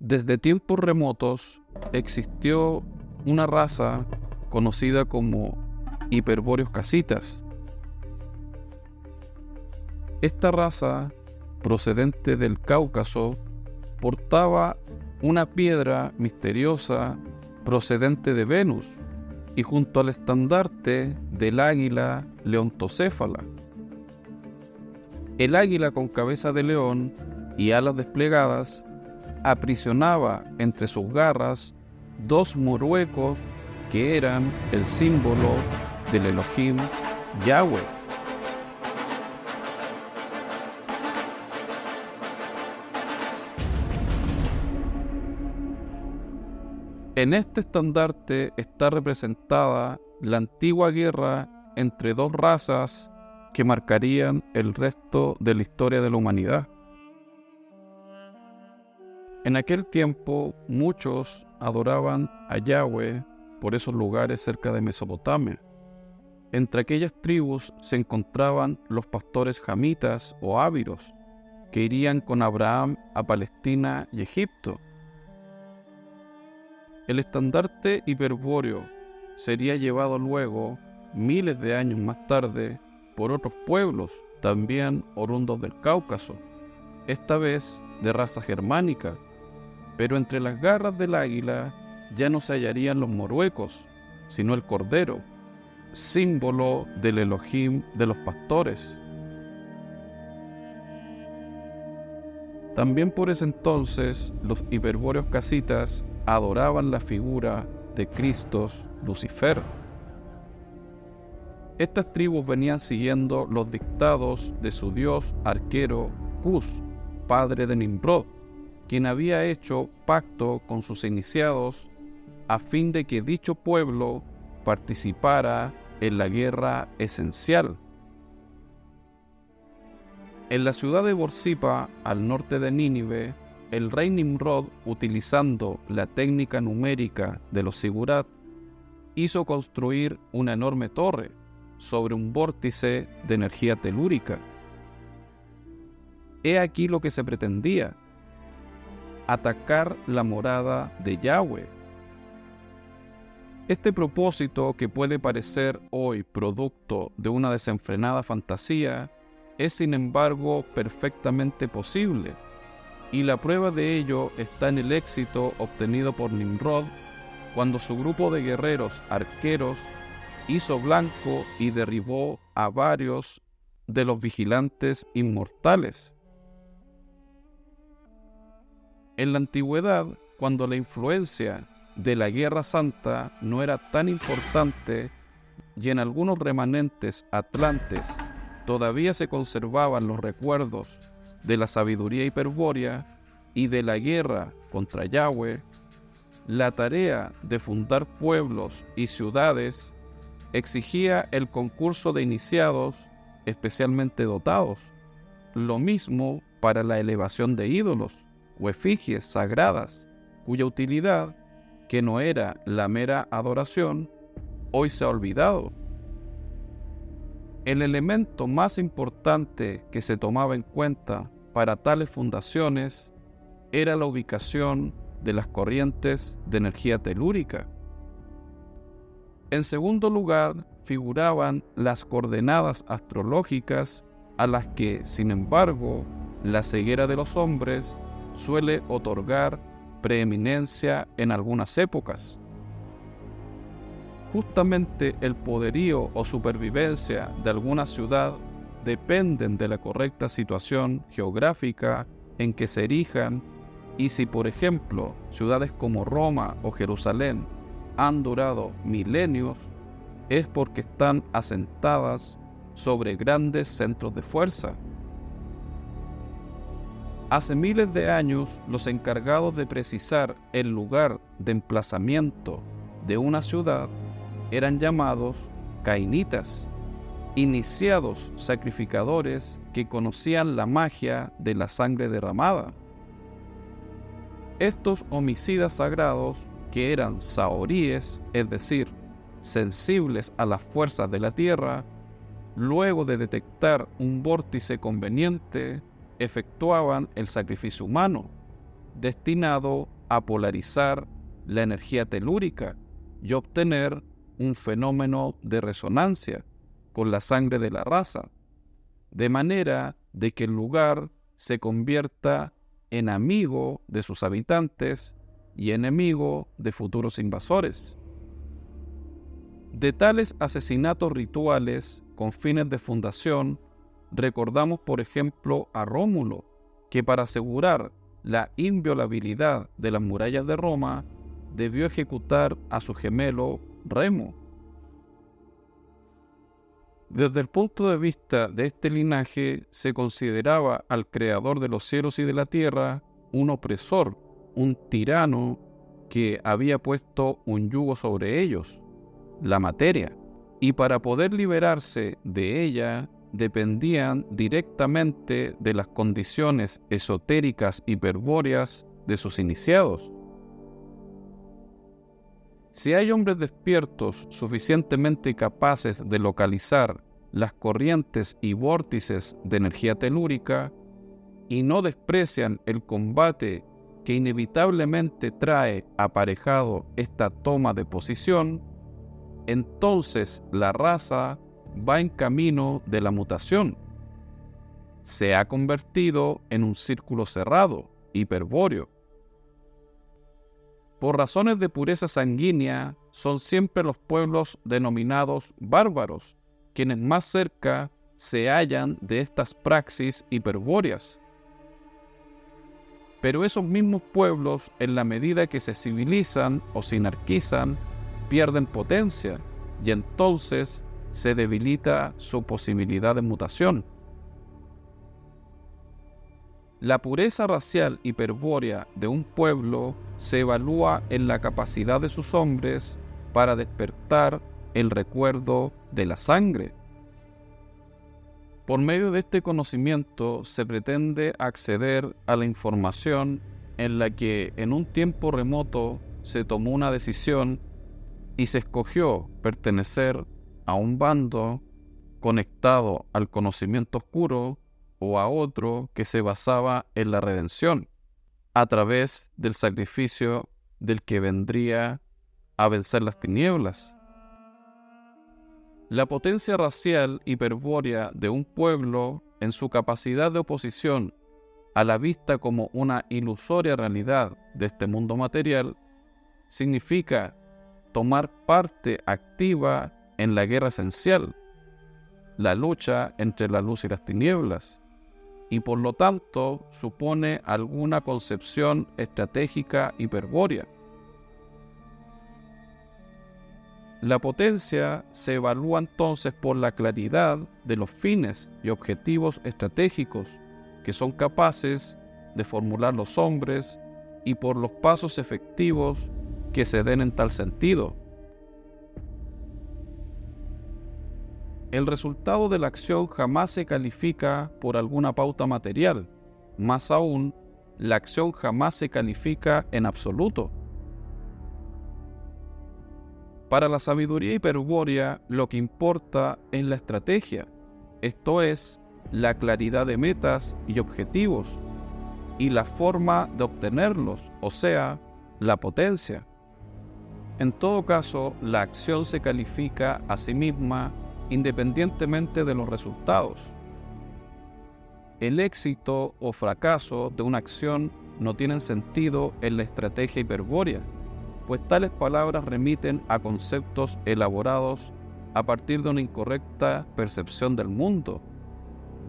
Desde tiempos remotos existió una raza conocida como hiperbóreos casitas. Esta raza, procedente del Cáucaso, portaba una piedra misteriosa procedente de Venus y junto al estandarte del águila leontocéfala. El águila con cabeza de león y alas desplegadas aprisionaba entre sus garras dos moruecos que eran el símbolo del Elohim Yahweh. En este estandarte está representada la antigua guerra entre dos razas que marcarían el resto de la historia de la humanidad. En aquel tiempo, muchos adoraban a Yahweh por esos lugares cerca de Mesopotamia. Entre aquellas tribus se encontraban los pastores jamitas o áviros, que irían con Abraham a Palestina y Egipto. El estandarte hiperbóreo sería llevado luego, miles de años más tarde, por otros pueblos, también oriundos del Cáucaso, esta vez de raza germánica. Pero entre las garras del águila ya no se hallarían los moruecos, sino el cordero, símbolo del Elohim de los pastores. También por ese entonces los hiperbóreos casitas adoraban la figura de Cristo Lucifer. Estas tribus venían siguiendo los dictados de su dios arquero Cus, padre de Nimrod, quien había hecho pacto con sus iniciados a fin de que dicho pueblo participara en la guerra esencial. En la ciudad de Borsipa, al norte de Nínive, el rey Nimrod, utilizando la técnica numérica de los sigurat, hizo construir una enorme torre sobre un vórtice de energía telúrica. He aquí lo que se pretendía: atacar la morada de Yahweh. Este propósito, que puede parecer hoy producto de una desenfrenada fantasía, es sin embargo perfectamente posible, y la prueba de ello está en el éxito obtenido por Nimrod cuando su grupo de guerreros arqueros hizo blanco y derribó a varios de los vigilantes inmortales. En la antigüedad, cuando la influencia de la Guerra Santa no era tan importante y en algunos remanentes atlantes todavía se conservaban los recuerdos de la sabiduría hiperbórea y de la guerra contra Yahweh, la tarea de fundar pueblos y ciudades exigía el concurso de iniciados especialmente dotados. Lo mismo para la elevación de ídolos o efigies sagradas, cuya utilidad, que no era la mera adoración, hoy se ha olvidado. El elemento más importante que se tomaba en cuenta para tales fundaciones era la ubicación de las corrientes de energía telúrica. En segundo lugar, figuraban las coordenadas astrológicas a las que, sin embargo, la ceguera de los hombres suele otorgar preeminencia en algunas épocas. Justamente el poderío o supervivencia de alguna ciudad dependen de la correcta situación geográfica en que se erijan, y si, por ejemplo, ciudades como Roma o Jerusalén han durado milenios, es porque están asentadas sobre grandes centros de fuerza. Hace miles de años, los encargados de precisar el lugar de emplazamiento de una ciudad eran llamados cainitas, iniciados sacrificadores que conocían la magia de la sangre derramada. Estos homicidas sagrados, que eran saoríes, es decir, sensibles a las fuerzas de la tierra, luego de detectar un vórtice conveniente, efectuaban el sacrificio humano, destinado a polarizar la energía telúrica y obtener un fenómeno de resonancia con la sangre de la raza, de manera de que el lugar se convierta en amigo de sus habitantes y enemigo de futuros invasores. De tales asesinatos rituales con fines de fundación, recordamos por ejemplo a Rómulo, que para asegurar la inviolabilidad de las murallas de Roma, debió ejecutar a su gemelo Remo. Desde el punto de vista de este linaje, se consideraba al creador de los cielos y de la tierra un opresor, un tirano que había puesto un yugo sobre ellos, la materia, y para poder liberarse de ella dependían directamente de las condiciones esotéricas hiperbóreas de sus iniciados. Si hay hombres despiertos suficientemente capaces de localizar las corrientes y vórtices de energía telúrica y no desprecian el combate que inevitablemente trae aparejado esta toma de posición, entonces la raza va en camino de la mutación. Se ha convertido en un círculo cerrado, hiperbóreo. Por razones de pureza sanguínea, son siempre los pueblos denominados bárbaros, quienes más cerca se hallan de estas praxis hiperbóreas. Pero esos mismos pueblos, en la medida que se civilizan o se sinarquizan, pierden potencia y entonces se debilita su posibilidad de mutación. La pureza racial hiperbórea de un pueblo se evalúa en la capacidad de sus hombres para despertar el recuerdo de la sangre. Por medio de este conocimiento se pretende acceder a la información en la que en un tiempo remoto se tomó una decisión y se escogió pertenecer a un bando conectado al conocimiento oscuro o a otro que se basaba en la redención, a través del sacrificio del que vendría a vencer las tinieblas. La potencia racial hiperbórea de un pueblo, en su capacidad de oposición a la vista como una ilusoria realidad de este mundo material, significa tomar parte activa en la guerra esencial, la lucha entre la luz y las tinieblas, y por lo tanto supone alguna concepción estratégica hiperbórea. La potencia se evalúa entonces por la claridad de los fines y objetivos estratégicos que son capaces de formular los hombres y por los pasos efectivos que se den en tal sentido. El resultado de la acción jamás se califica por alguna pauta material, más aún, la acción jamás se califica en absoluto. Para la sabiduría hiperbórea, lo que importa es la estrategia, esto es, la claridad de metas y objetivos, y la forma de obtenerlos, o sea, la potencia. En todo caso, la acción se califica a sí misma independientemente de los resultados. El éxito o fracaso de una acción no tienen sentido en la estrategia hiperbórea, pues tales palabras remiten a conceptos elaborados a partir de una incorrecta percepción del mundo,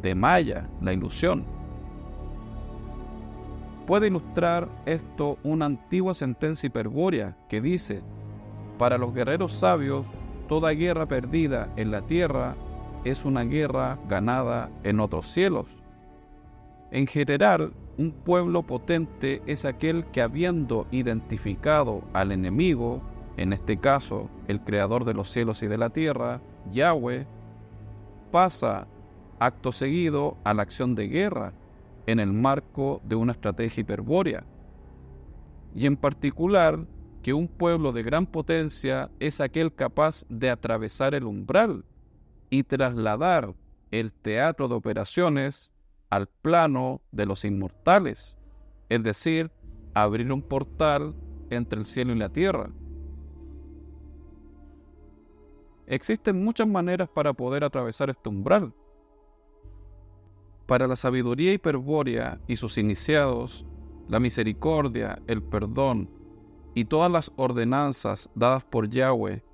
de Maya, la ilusión. Puede ilustrar esto una antigua sentencia hiperbórea que dice: para los guerreros sabios, toda guerra perdida en la tierra es una guerra ganada en otros cielos. En general, un pueblo potente es aquel que, habiendo identificado al enemigo, en este caso el creador de los cielos y de la tierra, Yahweh, pasa acto seguido a la acción de guerra en el marco de una estrategia hiperbórea. Y en particular, que un pueblo de gran potencia es aquel capaz de atravesar el umbral y trasladar el teatro de operaciones al plano de los inmortales, es decir, abrir un portal entre el cielo y la tierra. Existen muchas maneras para poder atravesar este umbral. Para la sabiduría hiperbórea y sus iniciados, la misericordia, el perdón y todas las ordenanzas dadas por Yahweh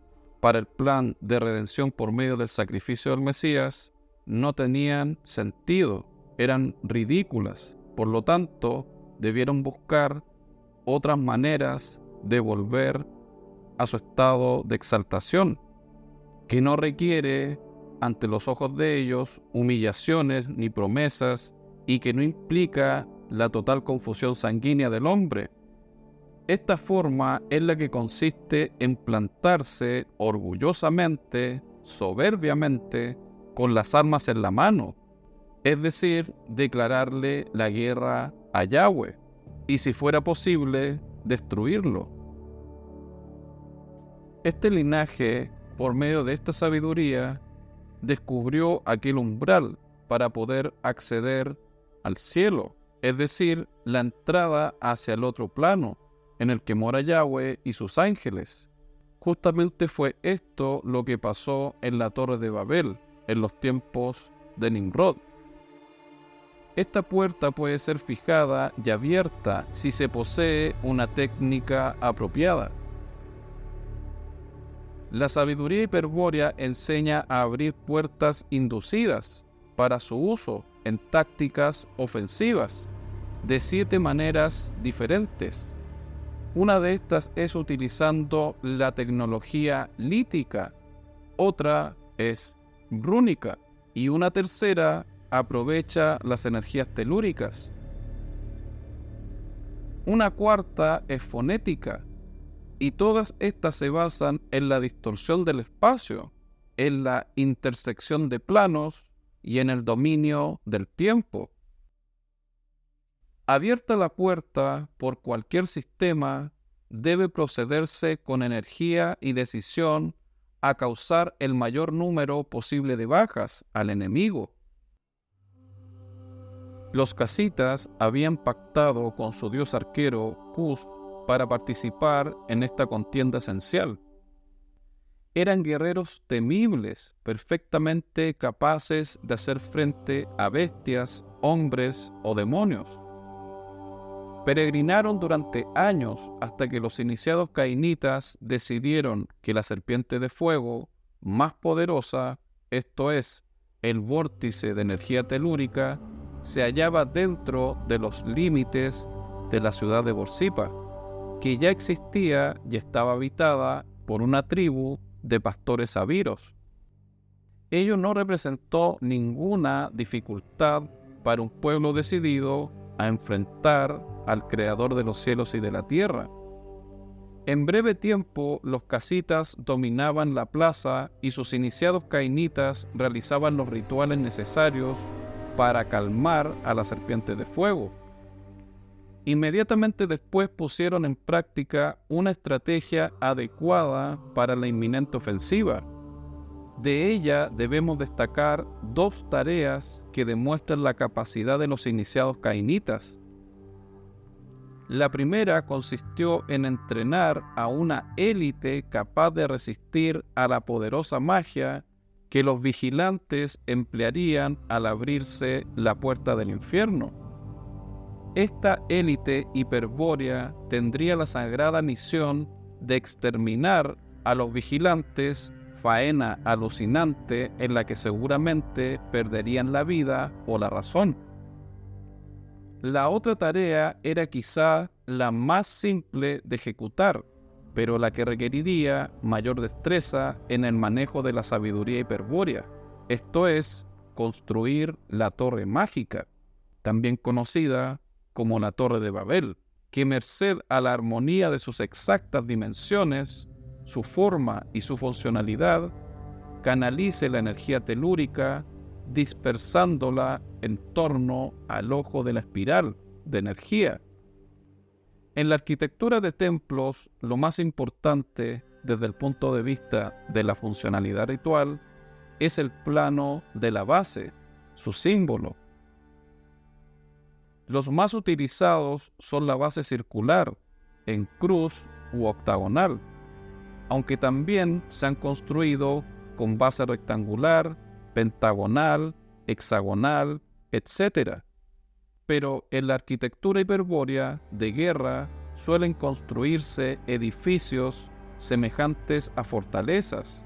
para el plan de redención por medio del sacrificio del Mesías no tenían sentido, eran ridículas. Por lo tanto, debieron buscar otras maneras de volver a su estado de exaltación, que no requiere, ante los ojos de ellos, humillaciones ni promesas, y que no implica la total confusión sanguínea del hombre. Esta forma es la que consiste en plantarse orgullosamente, soberbiamente, con las armas en la mano, es decir, declararle la guerra a Yahweh, y si fuera posible, destruirlo. Este linaje, por medio de esta sabiduría, descubrió aquel umbral para poder acceder al cielo, es decir, la entrada hacia el otro plano, en el que mora Yahweh y sus ángeles. Justamente fue esto lo que pasó en la Torre de Babel, en los tiempos de Nimrod. Esta puerta puede ser fijada y abierta si se posee una técnica apropiada. La sabiduría hiperbórea enseña a abrir puertas inducidas para su uso en tácticas ofensivas de 7 maneras diferentes. Una de estas es utilizando la tecnología lítica, otra es rúnica y una tercera aprovecha las energías telúricas. Una cuarta es fonética. Y todas estas se basan en la distorsión del espacio, en la intersección de planos y en el dominio del tiempo. Abierta la puerta por cualquier sistema, debe procederse con energía y decisión a causar el mayor número posible de bajas al enemigo. Los casitas habían pactado con su dios arquero, Cus, para participar en esta contienda esencial. Eran guerreros temibles, perfectamente capaces de hacer frente a bestias, hombres o demonios. Peregrinaron durante años hasta que los iniciados cainitas decidieron que la serpiente de fuego más poderosa, esto es, el vórtice de energía telúrica, se hallaba dentro de los límites de la ciudad de Borsipa, que ya existía y estaba habitada por una tribu de pastores sabiros. Ello no representó ninguna dificultad para un pueblo decidido a enfrentar al Creador de los cielos y de la tierra. En breve tiempo, los casitas dominaban la plaza y sus iniciados cainitas realizaban los rituales necesarios para calmar a la serpiente de fuego. Inmediatamente después pusieron en práctica una estrategia adecuada para la inminente ofensiva. De ella debemos destacar 2 tareas que demuestran la capacidad de los iniciados cainitas. La primera consistió en entrenar a una élite capaz de resistir a la poderosa magia que los vigilantes emplearían al abrirse la puerta del infierno. Esta élite hiperbórea tendría la sagrada misión de exterminar a los vigilantes, faena alucinante en la que seguramente perderían la vida o la razón. La otra tarea era quizá la más simple de ejecutar, pero la que requeriría mayor destreza en el manejo de la sabiduría hiperbórea, esto es, construir la torre mágica, también conocida como la Torre de Babel, que merced a la armonía de sus exactas dimensiones, su forma y su funcionalidad, canalice la energía telúrica, dispersándola en torno al ojo de la espiral de energía. En la arquitectura de templos, lo más importante desde el punto de vista de la funcionalidad ritual es el plano de la base, su símbolo. Los más utilizados son la base circular, en cruz u octagonal, aunque también se han construido con base rectangular, pentagonal, hexagonal, etc. Pero en la arquitectura hiperbórea de guerra suelen construirse edificios semejantes a fortalezas,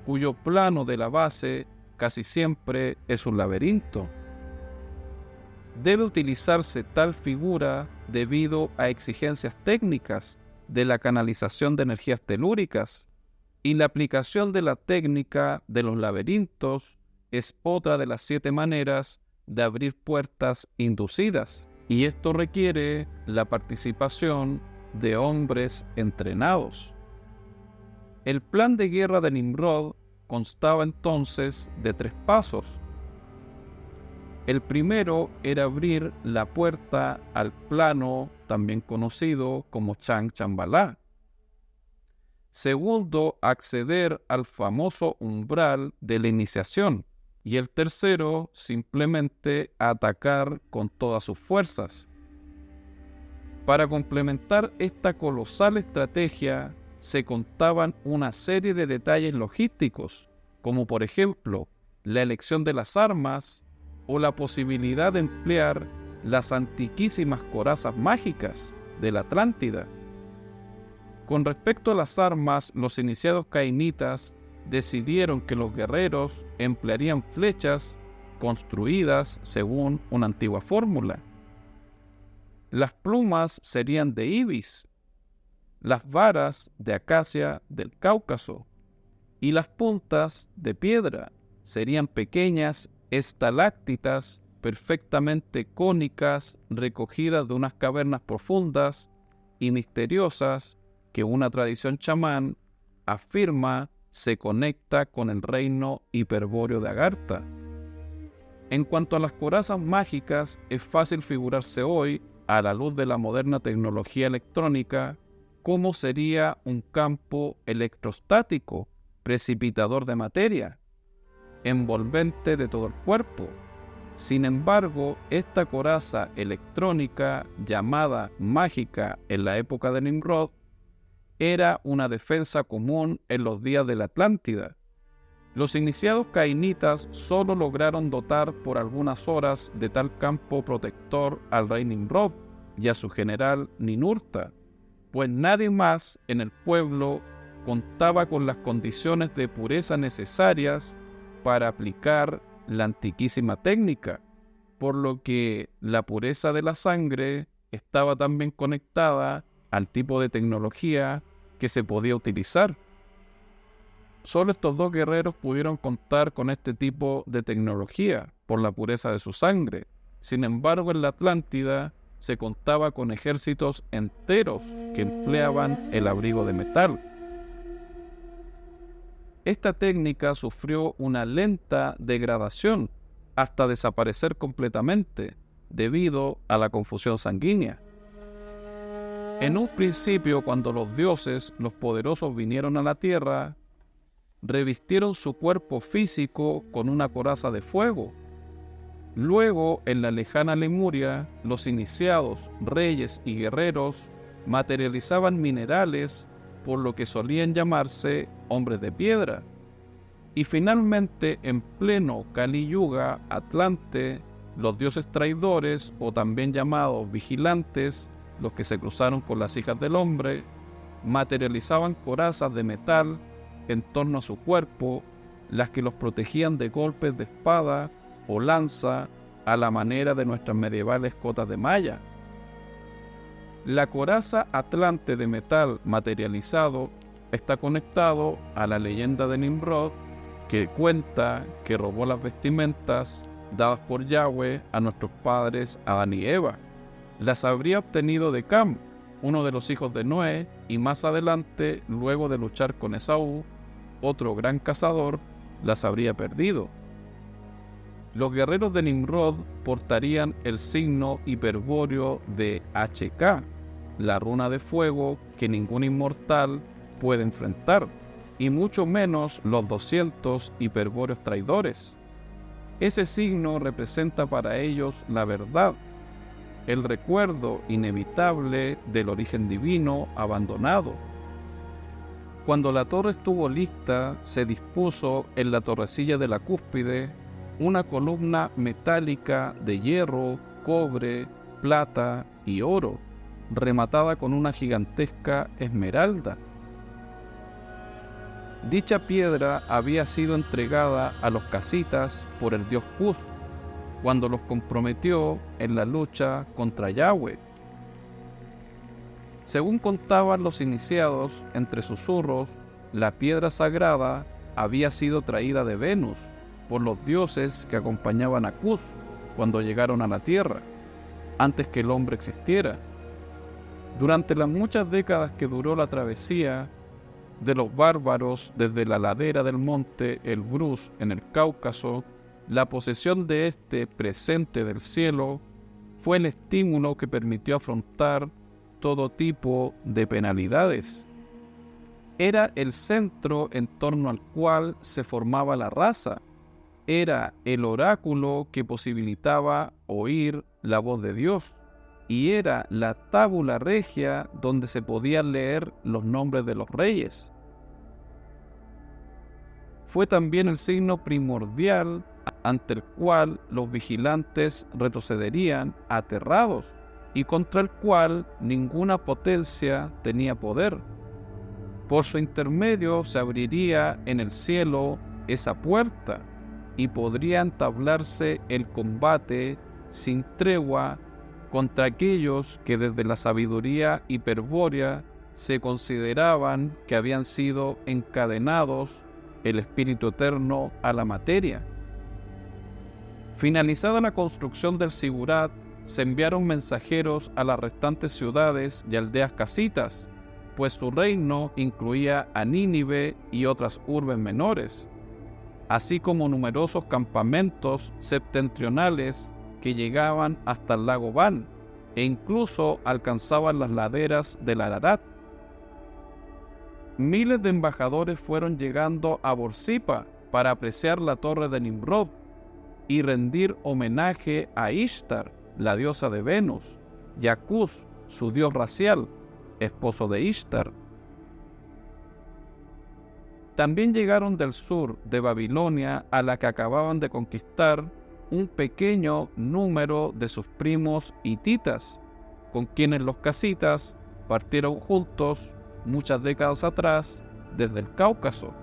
cuyo plano de la base casi siempre es un laberinto. Debe utilizarse tal figura debido a exigencias técnicas de la canalización de energías telúricas, y la aplicación de la técnica de los laberintos es otra de las 7 maneras de abrir puertas inducidas, y esto requiere la participación de hombres entrenados. El plan de guerra de Nimrod constaba entonces de 3 pasos. El primero era abrir la puerta al plano también conocido como Chang Chambalá. Segundo, acceder al famoso umbral de la iniciación. Y el tercero, simplemente atacar con todas sus fuerzas. Para complementar esta colosal estrategia, se contaban una serie de detalles logísticos, como por ejemplo, la elección de las armas o la posibilidad de emplear las antiquísimas corazas mágicas de la Atlántida. Con respecto a las armas, los iniciados cainitas decidieron que los guerreros emplearían flechas construidas según una antigua fórmula. Las plumas serían de ibis, las varas de acacia del Cáucaso y las puntas de piedra serían pequeñas estaláctitas perfectamente cónicas recogidas de unas cavernas profundas y misteriosas que una tradición chamán afirma se conecta con el reino hiperbóreo de Agartha. En cuanto a las corazas mágicas, es fácil figurarse hoy, a la luz de la moderna tecnología electrónica, cómo sería un campo electrostático, precipitador de materia, envolvente de todo el cuerpo. Sin embargo, esta coraza electrónica, llamada mágica en la época de Nimrod, era una defensa común en los días de la Atlántida. Los iniciados cainitas solo lograron dotar por algunas horas de tal campo protector al rey Nimrod y a su general Ninurta, pues nadie más en el pueblo contaba con las condiciones de pureza necesarias para aplicar la antiquísima técnica, por lo que la pureza de la sangre estaba también conectada al tipo de tecnología que se podía utilizar. Solo estos 2 guerreros pudieron contar con este tipo de tecnología por la pureza de su sangre. Sin embargo, en la Atlántida se contaba con ejércitos enteros que empleaban el abrigo de metal. Esta técnica sufrió una lenta degradación hasta desaparecer completamente debido a la confusión sanguínea. En un principio, cuando los dioses, los poderosos, vinieron a la tierra, revistieron su cuerpo físico con una coraza de fuego. Luego, en la lejana Lemuria, los iniciados, reyes y guerreros materializaban minerales, por lo que solían llamarse hombres de piedra. Y finalmente, en pleno Kali Yuga Atlante, los dioses traidores, o también llamados vigilantes, los que se cruzaron con las hijas del hombre, materializaban corazas de metal en torno a su cuerpo, las que los protegían de golpes de espada o lanza a la manera de nuestras medievales cotas de malla. La coraza atlante de metal materializado está conectado a la leyenda de Nimrod, que cuenta que robó las vestimentas dadas por Yahweh a nuestros padres Adán y Eva. Las habría obtenido de Cam, uno de los hijos de Noé, y más adelante, luego de luchar con Esaú, otro gran cazador, las habría perdido. Los guerreros de Nimrod portarían el signo hiperbóreo de HK, la runa de fuego que ningún inmortal puede enfrentar, y mucho menos los 200 hiperbóreos traidores. Ese signo representa para ellos la verdad, el recuerdo inevitable del origen divino abandonado. Cuando la torre estuvo lista, se dispuso en la torrecilla de la cúspide una columna metálica de hierro, cobre, plata y oro, rematada con una gigantesca esmeralda. Dicha piedra había sido entregada a los casitas por el dios Cus, cuando los comprometió en la lucha contra Yahweh. Según contaban los iniciados, entre susurros, la piedra sagrada había sido traída de Venus por los dioses que acompañaban a Cus cuando llegaron a la Tierra, antes que el hombre existiera. Durante las muchas décadas que duró la travesía de los bárbaros desde la ladera del monte Elbrus en el Cáucaso, la posesión de este presente del cielo fue el estímulo que permitió afrontar todo tipo de penalidades. Era el centro en torno al cual se formaba la raza. Era el oráculo que posibilitaba oír la voz de Dios. Y era la tábula regia donde se podían leer los nombres de los reyes. Fue también el signo primordial ante el cual los vigilantes retrocederían aterrados y contra el cual ninguna potencia tenía poder. Por su intermedio se abriría en el cielo esa puerta y podría entablarse el combate sin tregua contra aquellos que desde la sabiduría hiperbórea se consideraban que habían sido encadenados el espíritu eterno a la materia. Finalizada la construcción del Sigurat, se enviaron mensajeros a las restantes ciudades y aldeas casitas, pues su reino incluía a Nínive y otras urbes menores, así como numerosos campamentos septentrionales que llegaban hasta el lago Van e incluso alcanzaban las laderas del Ararat. Miles de embajadores fueron llegando a Borsippa para apreciar la torre de Nimrod y rendir homenaje a Ishtar, la diosa de Venus, y a Cus, su dios racial, esposo de Ishtar. También llegaron del sur de Babilonia, a la que acababan de conquistar, un pequeño número de sus primos hititas, con quienes los casitas partieron juntos muchas décadas atrás desde el Cáucaso.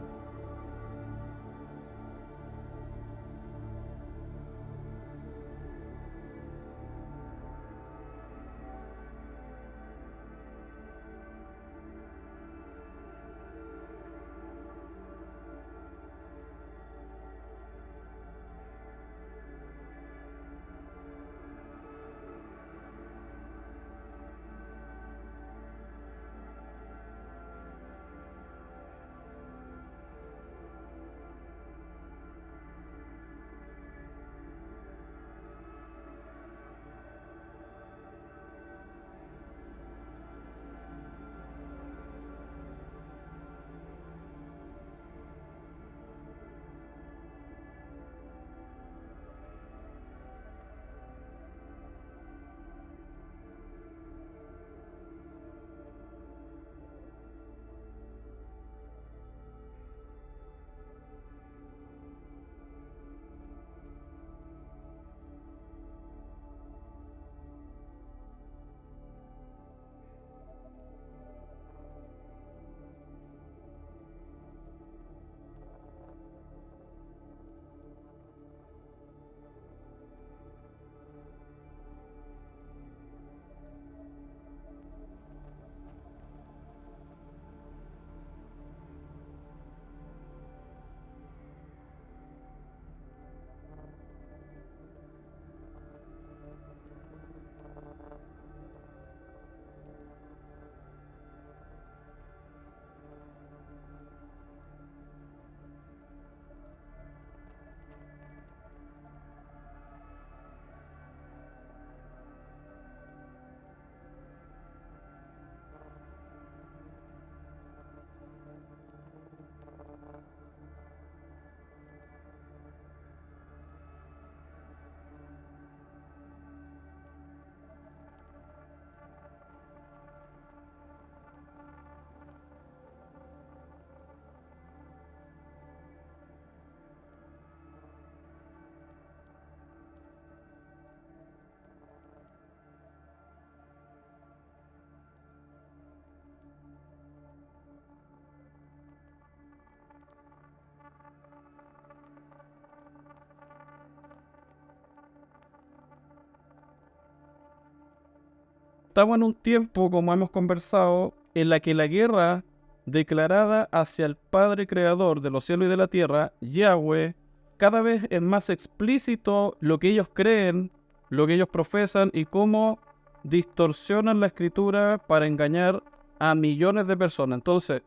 estamos en un tiempo, como hemos conversado, en la que la guerra declarada hacia el Padre Creador de los cielos y de la tierra, Yahweh, cada vez es más explícito lo que ellos creen, lo que ellos profesan y cómo distorsionan la escritura para engañar a millones de personas. Entonces,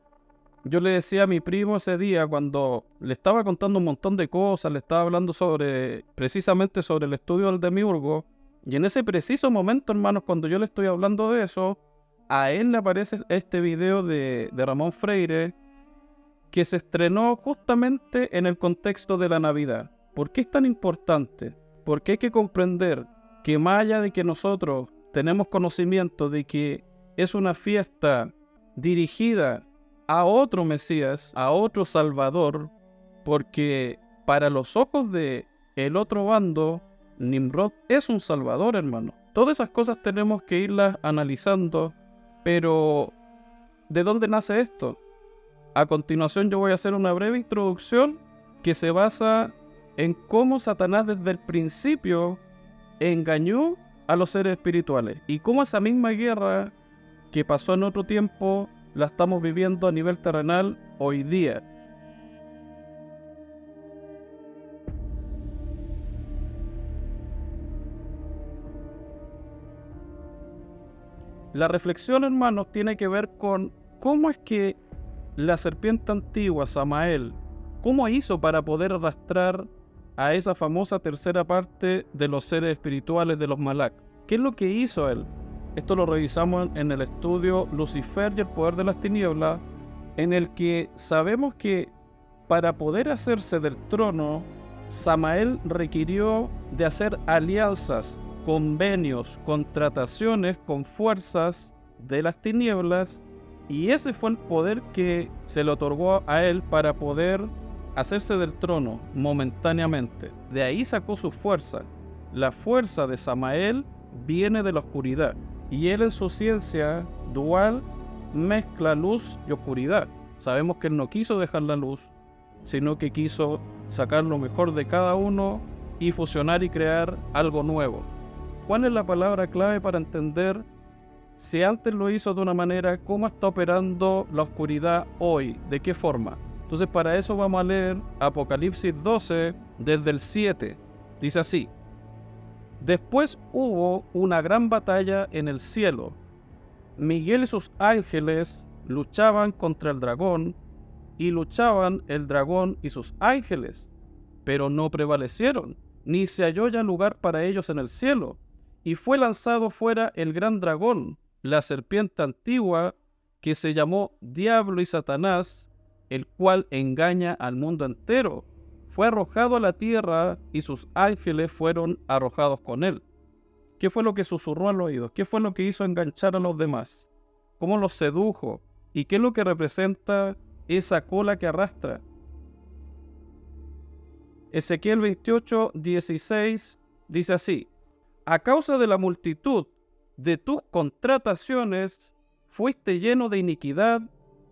yo le decía a mi primo ese día cuando le estaba contando un montón de cosas, le estaba hablando precisamente sobre el estudio del Demiurgo, y en ese preciso momento, hermanos, cuando yo le estoy hablando de eso, a él le aparece este video de Ramón Freire que se estrenó justamente en el contexto de la Navidad. ¿Por qué es tan importante? Porque hay que comprender que más allá de que nosotros tenemos conocimiento de que es una fiesta dirigida a otro Mesías, a otro Salvador, porque para los ojos de el otro bando, Nimrod es un Salvador, hermano. Todas esas cosas tenemos que irlas analizando, pero ¿de dónde nace esto? A continuación yo voy a hacer una breve introducción que se basa en cómo Satanás desde el principio engañó a los seres espirituales y cómo esa misma guerra que pasó en otro tiempo la estamos viviendo a nivel terrenal hoy día. La reflexión, hermanos, tiene que ver con cómo es que la serpiente antigua, Samael, cómo hizo para poder arrastrar a esa famosa tercera parte de los seres espirituales de los Malak. ¿Qué es lo que hizo él? Esto lo revisamos en el estudio Lucifer y el poder de las tinieblas, en el que sabemos que para poder hacerse del trono, Samael requirió de hacer alianzas, convenios, contrataciones con fuerzas de las tinieblas, y ese fue el poder que se le otorgó a él para poder hacerse del trono momentáneamente. De ahí sacó su fuerza. La fuerza de Samael viene de la oscuridad, y él en su ciencia dual mezcla luz y oscuridad. Sabemos que él no quiso dejar la luz, sino que quiso sacar lo mejor de cada uno y fusionar y crear algo nuevo. ¿Cuál es la palabra clave para entender si antes lo hizo de una manera, cómo está operando la oscuridad hoy? ¿De qué forma? Entonces para eso vamos a leer Apocalipsis 12 desde el 7. Dice así: Después hubo una gran batalla en el cielo. Miguel y sus ángeles luchaban contra el dragón, y luchaban el dragón y sus ángeles, pero no prevalecieron, ni se halló ya lugar para ellos en el cielo. Y fue lanzado fuera el gran dragón, la serpiente antigua, que se llamó Diablo y Satanás, el cual engaña al mundo entero. Fue arrojado a la tierra y sus ángeles fueron arrojados con él. ¿Qué fue lo que susurró al oído? ¿Qué fue lo que hizo enganchar a los demás? ¿Cómo los sedujo? ¿Y qué es lo que representa esa cola que arrastra? Ezequiel 28, 16 dice así: A causa de la multitud de tus contrataciones, fuiste lleno de iniquidad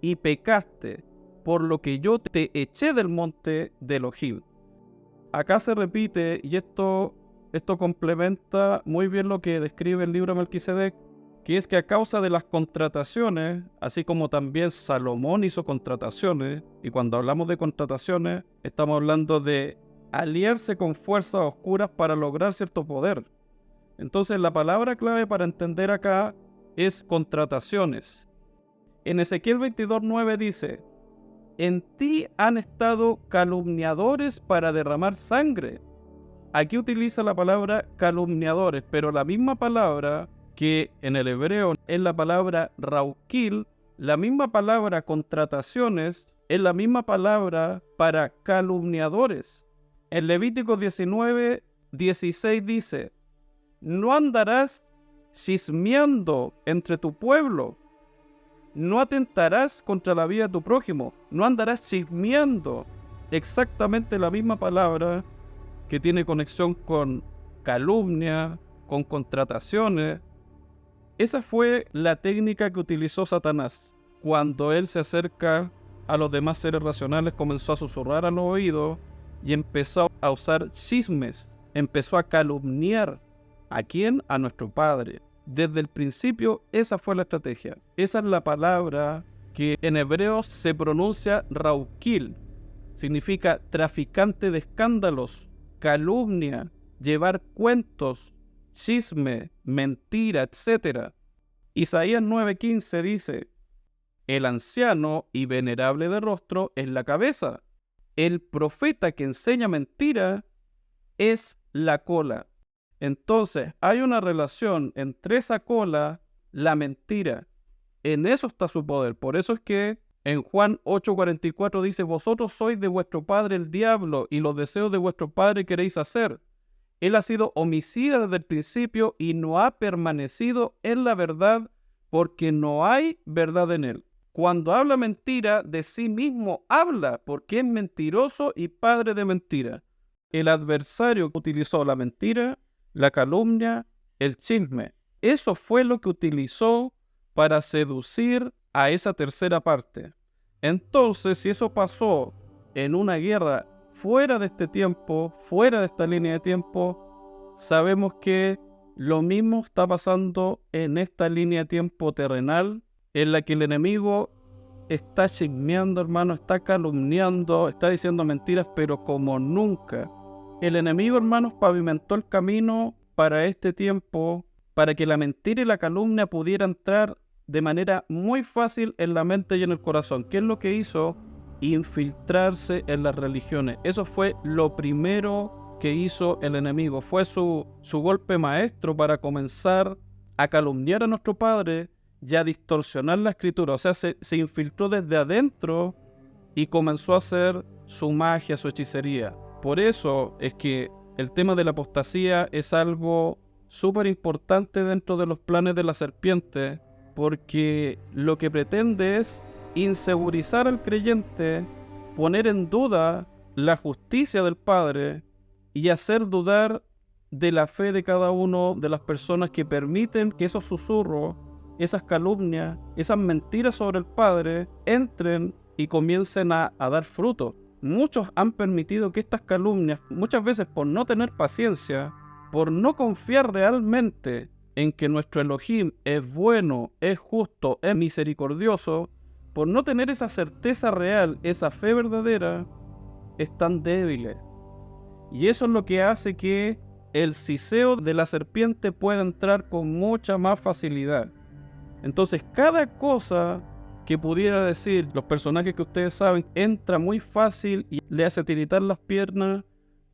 y pecaste, por lo que yo te eché del monte de Elohim. Acá se repite, y esto complementa muy bien lo que describe el libro de Melquisedec, que es que a causa de las contrataciones, así como también Salomón hizo contrataciones, y cuando hablamos de contrataciones, estamos hablando de aliarse con fuerzas oscuras para lograr cierto poder. Entonces la palabra clave para entender acá es contrataciones. En Ezequiel 22:9 dice: En ti han estado calumniadores para derramar sangre. Aquí utiliza la palabra calumniadores, pero la misma palabra que en el hebreo es la palabra raukil, la misma palabra contrataciones es la misma palabra para calumniadores. En Levítico 19:16 dice: No andarás chismeando entre tu pueblo, no atentarás contra la vida de tu prójimo, no andarás chismeando. Exactamente la misma palabra que tiene conexión con calumnia, con contrataciones. Esa fue la técnica que utilizó Satanás. Cuando él se acerca a los demás seres racionales, comenzó a susurrar a los oídos y empezó a usar chismes, empezó a calumniar. ¿A quién? A nuestro Padre. Desde el principio, esa fue la estrategia. Esa es la palabra que en hebreo se pronuncia raukil. Significa traficante de escándalos, calumnia, llevar cuentos, chisme, mentira, etc. Isaías 9:15 dice: el anciano y venerable de rostro es la cabeza. El profeta que enseña mentira es la cola. Entonces, hay una relación entre esa cola, la mentira. En eso está su poder. Por eso es que en Juan 8:44 dice: vosotros sois de vuestro padre el diablo, y los deseos de vuestro padre queréis hacer. Él ha sido homicida desde el principio y no ha permanecido en la verdad, porque no hay verdad en él. Cuando habla mentira, de sí mismo habla, porque es mentiroso y padre de mentira. El adversario utilizó la mentira, la calumnia, el chisme. Eso fue lo que utilizó para seducir a esa tercera parte. Entonces, si eso pasó en una guerra fuera de este tiempo, fuera de esta línea de tiempo, sabemos que lo mismo está pasando en esta línea de tiempo terrenal, en la que el enemigo está chismeando, hermano, está calumniando, está diciendo mentiras, pero como nunca. El enemigo, hermanos, pavimentó el camino para este tiempo, para que la mentira y la calumnia pudieran entrar de manera muy fácil en la mente y en el corazón. ¿Qué es lo que hizo? Infiltrarse en las religiones. Eso fue lo primero que hizo el enemigo. Fue su golpe maestro para comenzar a calumniar a nuestro Padre y a distorsionar la Escritura. O sea, se infiltró desde adentro y comenzó a hacer su magia, su hechicería. Por eso es que el tema de la apostasía es algo súper importante dentro de los planes de la serpiente, porque lo que pretende es insegurizar al creyente, poner en duda la justicia del Padre y hacer dudar de la fe de cada uno de las personas que permiten que esos susurros, esas calumnias, esas mentiras sobre el Padre entren y comiencen a dar fruto. Muchos han permitido que estas calumnias, muchas veces por no tener paciencia, por no confiar realmente en que nuestro Elohim es bueno, es justo, es misericordioso, por no tener esa certeza real, esa fe verdadera, están débiles. Y eso es lo que hace que el siseo de la serpiente pueda entrar con mucha más facilidad. Entonces, cada cosa que pudiera decir los personajes que ustedes saben, entra muy fácil y le hace tiritar las piernas.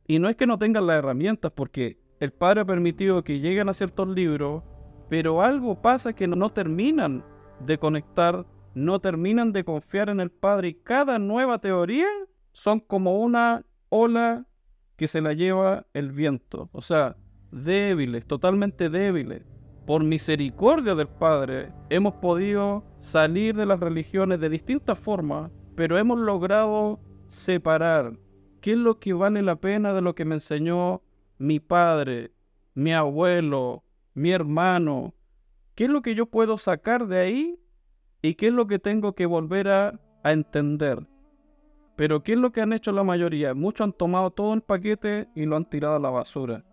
Y no es que no tengan las herramientas, porque el Padre ha permitido que lleguen a ciertos libros, pero algo pasa que no terminan de conectar, no terminan de confiar en el Padre, y cada nueva teoría son como una ola que se la lleva el viento. O sea, débiles, totalmente débiles. Por misericordia del Padre, hemos podido salir de las religiones de distintas formas, pero hemos logrado separar qué es lo que vale la pena de lo que me enseñó mi padre, mi abuelo, mi hermano. ¿Qué es lo que yo puedo sacar de ahí y qué es lo que tengo que volver a entender? Pero ¿qué es lo que han hecho la mayoría? Muchos han tomado todo el paquete y lo han tirado a la basura.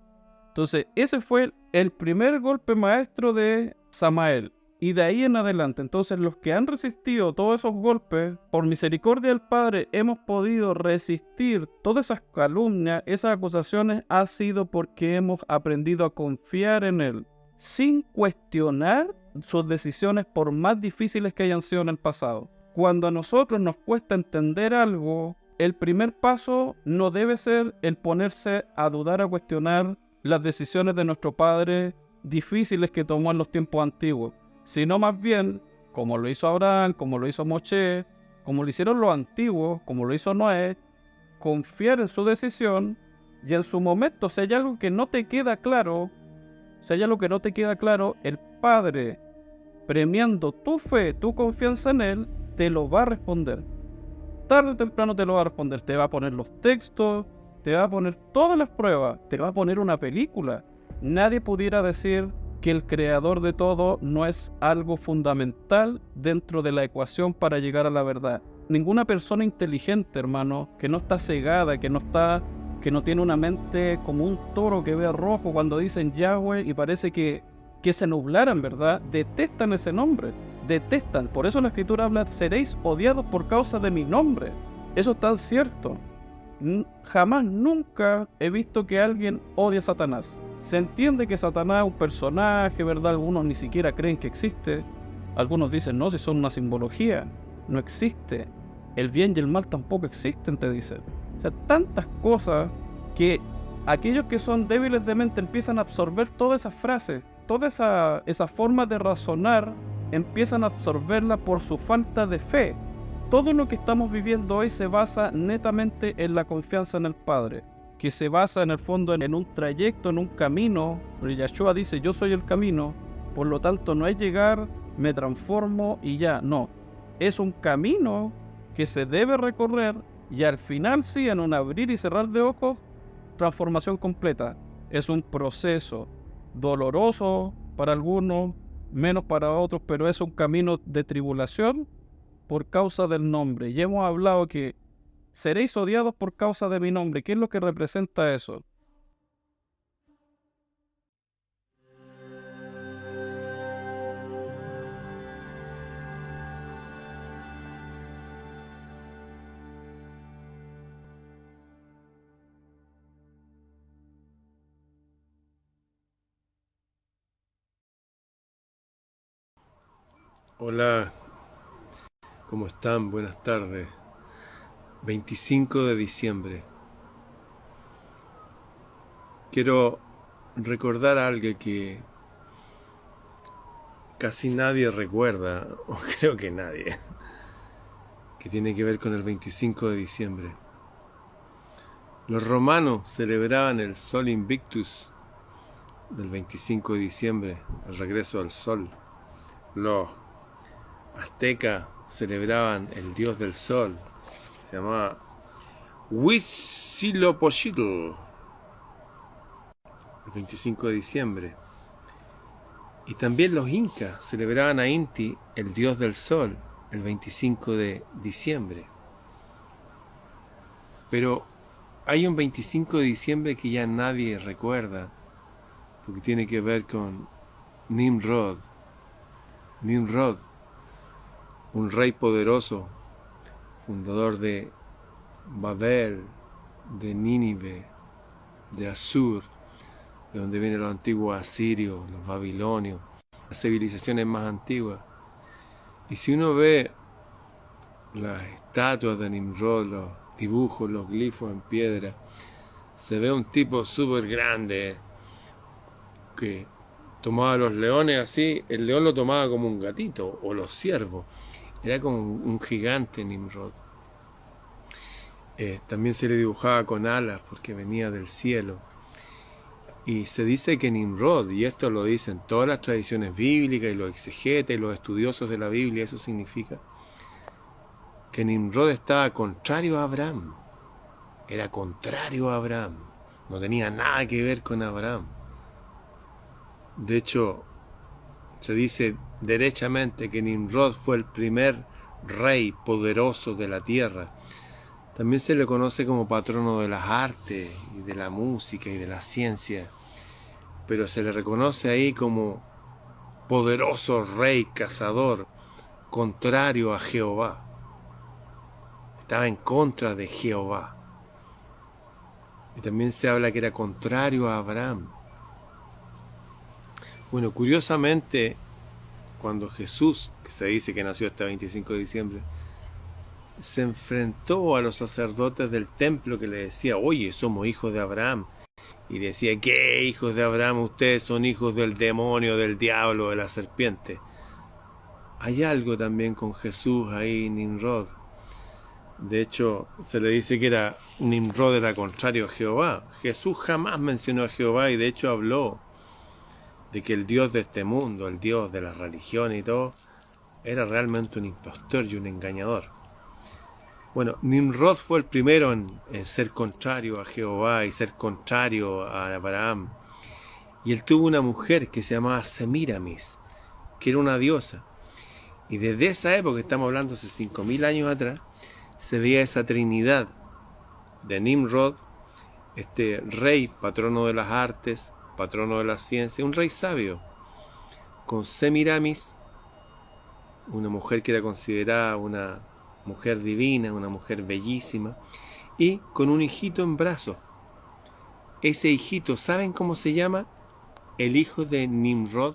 Entonces, ese fue el primer golpe maestro de Samael. Y de ahí en adelante, entonces, los que han resistido todos esos golpes, por misericordia del Padre, hemos podido resistir todas esas calumnias, esas acusaciones, ha sido porque hemos aprendido a confiar en Él, sin cuestionar sus decisiones por más difíciles que hayan sido en el pasado. Cuando a nosotros nos cuesta entender algo, el primer paso no debe ser el ponerse a dudar, a cuestionar las decisiones de nuestro Padre difíciles que tomó en los tiempos antiguos, sino más bien, como lo hizo Abraham, como lo hizo Moshe, como lo hicieron los antiguos, como lo hizo Noé, confiar en su decisión y en su momento, si hay algo que no te queda claro, el Padre, premiando tu fe, tu confianza en Él, te lo va a responder. Tarde o temprano te lo va a responder, te va a poner los textos, te va a poner todas las pruebas, te va a poner una película. Nadie pudiera decir que el creador de todo no es algo fundamental dentro de la ecuación para llegar a la verdad. Ninguna persona inteligente, hermano, que no está cegada, que no tiene una mente como un toro que ve rojo cuando dicen Yahweh y parece que que se nublaran, ¿verdad? Detestan ese nombre, detestan. Por eso la Escritura habla, seréis odiados por causa de mi nombre. Eso es tan cierto. Jamás, nunca he visto que alguien odie a Satanás. Se entiende que Satanás es un personaje, ¿verdad? Algunos ni siquiera creen que existe. Algunos dicen, no, si son una simbología. No existe. El bien y el mal tampoco existen, te dicen. O sea, tantas cosas que aquellos que son débiles de mente empiezan a absorber todas esas frases, toda esa forma de razonar, empiezan a absorberla por su falta de fe. Todo lo que estamos viviendo hoy se basa netamente en la confianza en el Padre, que se basa en el fondo en un trayecto, en un camino. Yahshua dice, yo soy el camino, por lo tanto no es llegar, me transformo y ya, no. Es un camino que se debe recorrer y al final sí, en un abrir y cerrar de ojos, transformación completa. Es un proceso doloroso para algunos, menos para otros, pero es un camino de tribulación por causa del nombre. Y hemos hablado que seréis odiados por causa de mi nombre. ¿Qué es lo que representa eso? Hola, ¿cómo están? Buenas tardes. 25 de diciembre. Quiero recordar algo que casi nadie recuerda, o creo que nadie, que tiene que ver con el 25 de diciembre. Los romanos celebraban el Sol Invictus del 25 de diciembre, el regreso al sol. Los aztecas celebraban el dios del sol, se llamaba Huitzilopochtli, el 25 de diciembre. Y también los incas celebraban a Inti, el dios del sol, el 25 de diciembre. Pero hay un 25 de diciembre que ya nadie recuerda, porque tiene que ver con Nimrod. Nimrod, un rey poderoso, fundador de Babel, de Nínive, de Asur, de donde vienen los antiguos asirios, los babilonios, las civilizaciones más antiguas. Y si uno ve las estatuas de Nimrod, los dibujos, los glifos en piedra, se ve un tipo súper grande que tomaba a los leones así, el león lo tomaba como un gatito, o los ciervos. Era como un gigante Nimrod. También se le dibujaba con alas porque venía del cielo. Y se dice que Nimrod, y esto lo dicen todas las tradiciones bíblicas y los exegetas y los estudiosos de la Biblia, eso significa que Nimrod estaba contrario a Abraham. Era contrario a Abraham. No tenía nada que ver con Abraham. De hecho, se dice derechamente que Nimrod fue el primer rey poderoso de la tierra. También se le conoce como patrono de las artes y de la música y de la ciencia, pero se le reconoce ahí como poderoso rey cazador, contrario a Jehová. Estaba en contra de Jehová. Y también se habla que era contrario a Abraham. Bueno, curiosamente, cuando Jesús, que se dice que nació este 25 de diciembre, se enfrentó a los sacerdotes del templo que le decía, oye, somos hijos de Abraham. Y decía, ¿qué hijos de Abraham? Ustedes son hijos del demonio, del diablo, de la serpiente. Hay algo también con Jesús ahí, Nimrod. De hecho, se le dice que Nimrod era contrario a Jehová. Jesús jamás mencionó a Jehová y de hecho habló de que el Dios de este mundo, el Dios de la religión y todo, era realmente un impostor y un engañador. Bueno, Nimrod fue el primero en ser contrario a Jehová y ser contrario a Abraham. Y él tuvo una mujer que se llamaba Semiramis, que era una diosa. Y desde esa época, estamos hablando hace 5000 años atrás, se veía esa trinidad de Nimrod, este rey, patrono de las artes, patrono de la ciencia, un rey sabio. con Semiramis, una mujer que era considerada una mujer divina, una mujer bellísima, y con un hijito en brazos. Ese hijito, ¿saben cómo se llama? El hijo de Nimrod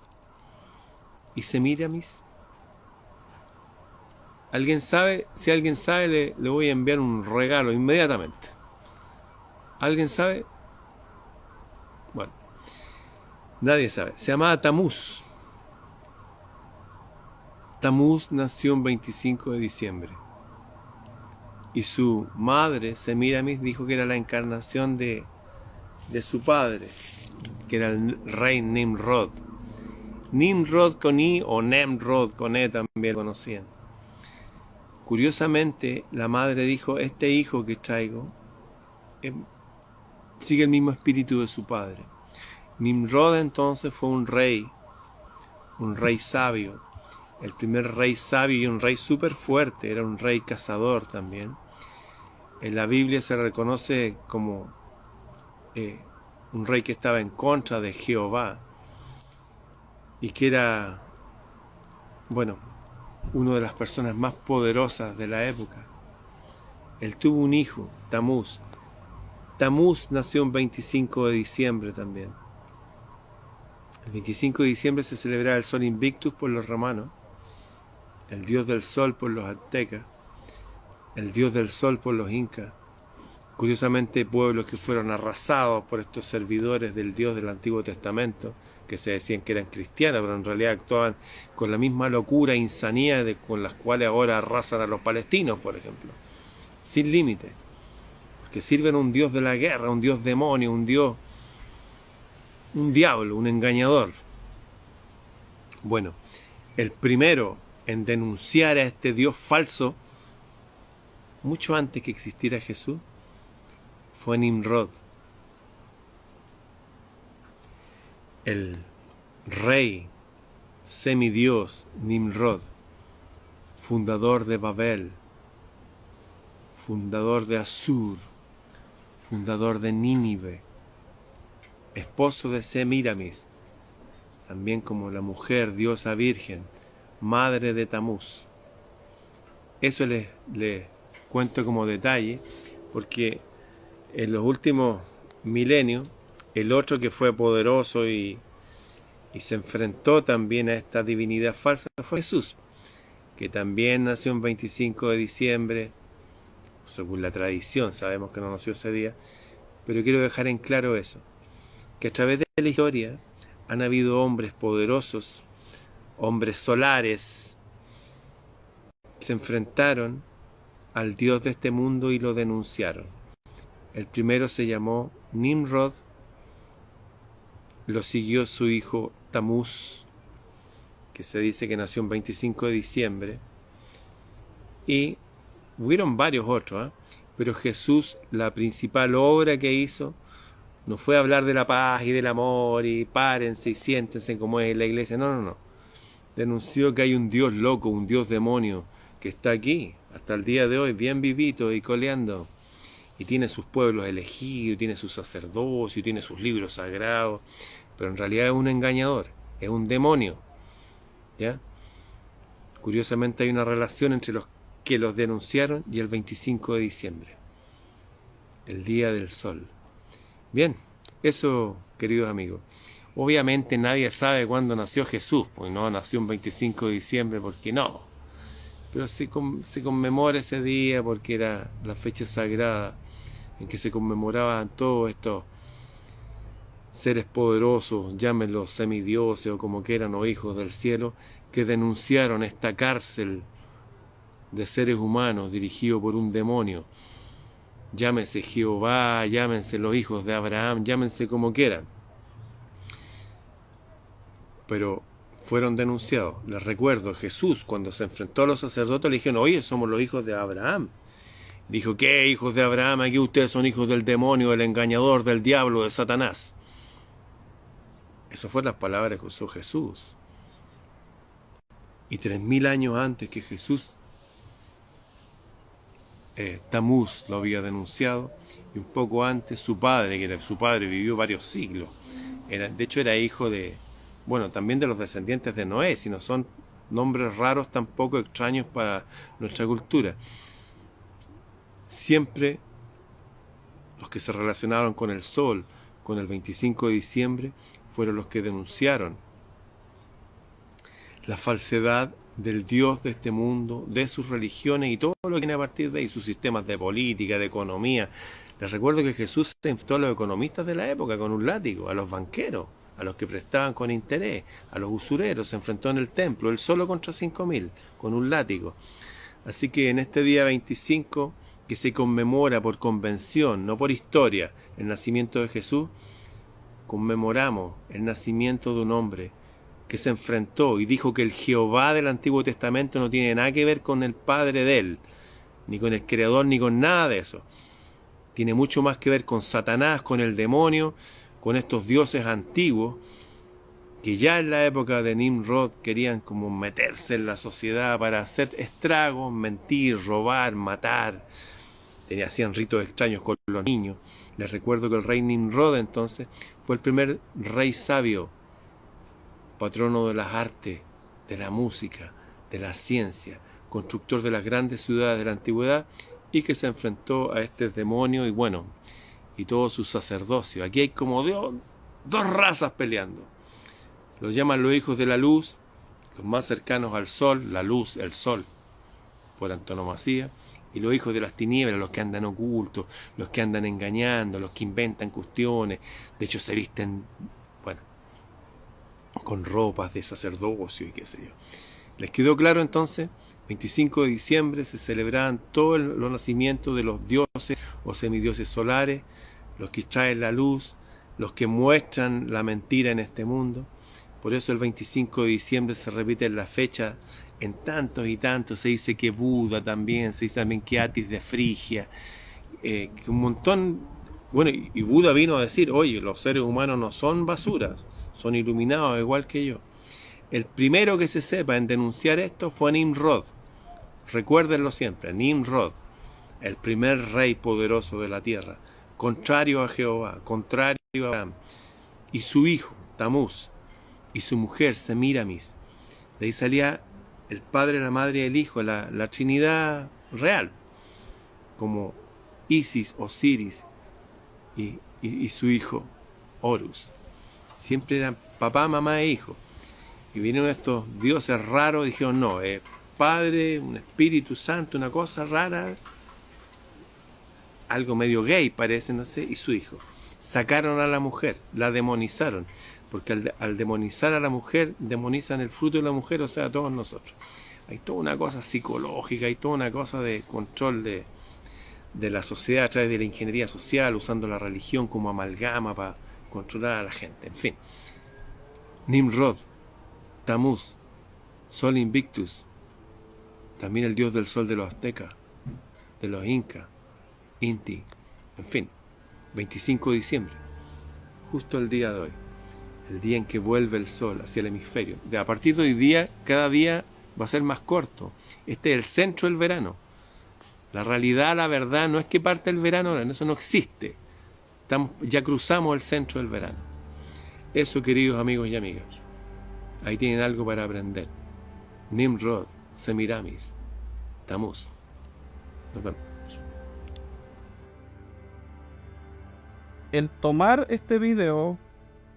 y Semiramis. ¿Alguien sabe? Si alguien sabe, le voy a enviar un regalo inmediatamente. ¿Alguien sabe? Bueno, nadie sabe. Se llamaba Tamuz. Tamuz nació el 25 de diciembre. Y su madre, Semiramis, dijo que era la encarnación de su padre, que era el rey Nimrod. Nimrod con I o Nemrod con E también lo conocían. Curiosamente, la madre dijo, este hijo que traigo sigue el mismo espíritu de su padre. Nimrod entonces fue un rey sabio, el primer rey sabio y un rey súper fuerte, era un rey cazador también. En la Biblia se reconoce como un rey que estaba en contra de Jehová y que era, bueno, una de las personas más poderosas de la época. Él tuvo un hijo, Tamuz. Tamuz nació el 25 de diciembre también. El 25 de diciembre se celebraba el Sol Invictus por los romanos, el dios del sol por los aztecas, el dios del sol por los incas. Curiosamente, pueblos que fueron arrasados por estos servidores del Dios del Antiguo Testamento, que se decían que eran cristianos, pero en realidad actuaban con la misma locura e insanía con las cuales ahora arrasan a los palestinos, por ejemplo. Sin límite. Que sirven a un Dios de la guerra, un Dios demonio, un diablo, un engañador. Bueno, el primero en denunciar a este Dios falso, mucho antes que existiera Jesús, fue Nimrod, el rey semidios Nimrod, fundador de Babel, fundador de Asur, fundador de Nínive, esposo de Semiramis, también como la mujer diosa virgen, madre de Tamuz. Eso les cuento como detalle, porque en los últimos milenios, el otro que fue poderoso y se enfrentó también a esta divinidad falsa fue Jesús, que también nació el 25 de diciembre, según la tradición, sabemos que no nació ese día, pero quiero dejar en claro eso, que a través de la historia han habido hombres poderosos, hombres solares, que se enfrentaron al Dios de este mundo y lo denunciaron. El primero se llamó Nimrod, lo siguió su hijo Tamuz, que se dice que nació el 25 de diciembre, y hubieron varios otros, pero Jesús, la principal obra que hizo, no fue hablar de la paz y del amor y párense y siéntense como es la iglesia, no. Denunció que hay un Dios loco, un Dios demonio, que está aquí, hasta el día de hoy, bien vivito y coleando. Y tiene sus pueblos elegidos, tiene sus sacerdocios, tiene sus libros sagrados, pero en realidad es un engañador, es un demonio. ¿Ya? Curiosamente hay una relación entre los que los denunciaron y el 25 de diciembre, el día del sol. Bien, eso, queridos amigos. Obviamente nadie sabe cuándo nació Jesús, pues no nació un 25 de diciembre, porque no. Pero se conmemora ese día porque era la fecha sagrada en que se conmemoraban todos estos seres poderosos, llámenlos semidioses o como quieran, o hijos del cielo, que denunciaron esta cárcel de seres humanos dirigido por un demonio. Llámense Jehová, llámense los hijos de Abraham, llámense como quieran. Pero fueron denunciados. Les recuerdo, Jesús, cuando se enfrentó a los sacerdotes, le dijeron, oye, somos los hijos de Abraham. Dijo, ¿qué hijos de Abraham? Aquí ustedes son hijos del demonio, del engañador, del diablo, de Satanás. Esas fueron las palabras que usó Jesús. Y 3000 años antes que Jesús, Tamuz lo había denunciado, y un poco antes su padre, su padre vivió varios siglos. De hecho era hijo de bueno, también de los descendientes de Noé, sino son nombres raros, tampoco extraños para nuestra cultura. Siempre los que se relacionaron con el sol, con el 25 de diciembre, fueron los que denunciaron la falsedad del Dios de este mundo, de sus religiones y todo lo que viene a partir de ahí, sus sistemas de política, de economía. Les recuerdo que Jesús se enfrentó a los economistas de la época con un látigo, a los banqueros, a los que prestaban con interés, a los usureros, se enfrentó en el templo, él solo contra 5.000, con un látigo. Así que en este día 25, que se conmemora por convención, no por historia, el nacimiento de Jesús, conmemoramos el nacimiento de un hombre que se enfrentó y dijo que el Jehová del Antiguo Testamento no tiene nada que ver con el Padre de él, ni con el Creador, ni con nada de eso. Tiene mucho más que ver con Satanás, con el demonio, con estos dioses antiguos que ya en la época de Nimrod querían como meterse en la sociedad para hacer estragos, mentir, robar, matar. Hacían ritos extraños con los niños. Les recuerdo que el rey Nimrod entonces fue el primer rey sabio, patrono de las artes, de la música, de la ciencia, constructor de las grandes ciudades de la antigüedad, y que se enfrentó a este demonio y todo su sacerdocio. Aquí hay como dos razas peleando. Los llaman los hijos de la luz, los más cercanos al sol, la luz, el sol, por antonomasia, y los hijos de las tinieblas, los que andan ocultos, los que andan engañando, los que inventan cuestiones, de hecho se visten, con ropas de sacerdocio y qué sé yo. ¿Les quedó claro entonces? 25 de diciembre se celebraban todos los nacimientos de los dioses o semidioses solares, los que traen la luz, los que muestran la mentira en este mundo. Por eso el 25 de diciembre se repite la fecha en tantos y tantos. Se dice que Buda también, se dice también que Atis de Frigia, que un montón. Bueno, y Buda vino a decir, oye, los seres humanos no son basuras, son iluminados igual que yo. El primero que se sepa en denunciar esto fue Nimrod. Recuérdenlo siempre, Nimrod, el primer rey poderoso de la tierra, contrario a Jehová, contrario a Abraham, y su hijo, Tamuz, y su mujer, Semiramis. De ahí salía el Padre, la Madre y el Hijo, la Trinidad real, como Isis, Osiris y su hijo, Horus. Siempre eran papá, mamá e hijo. Y vinieron estos dioses raros y dijeron, no, Padre, un Espíritu Santo, una cosa rara, algo medio gay parece, no sé, y su hijo. Sacaron a la mujer, la demonizaron, porque al demonizar a la mujer, demonizan el fruto de la mujer, o sea, a todos nosotros. Hay toda una cosa psicológica, hay toda una cosa de control de la sociedad a través de la ingeniería social, usando la religión como amalgama para controlar a la gente. En fin, Nimrod, Tamuz, Sol Invictus, también el dios del sol de los aztecas, de los incas, Inti, en fin, 25 de diciembre, justo el día de hoy, el día en que vuelve el sol hacia el hemisferio. A partir de hoy día, cada día va a ser más corto. Este es el centro del verano. La realidad, la verdad, no es que parte el verano, eso no existe. Ya cruzamos el centro del verano. Eso, queridos amigos y amigas, ahí tienen algo para aprender. Nimrod, Semiramis, Tamuz. Nos vemos. El tomar este video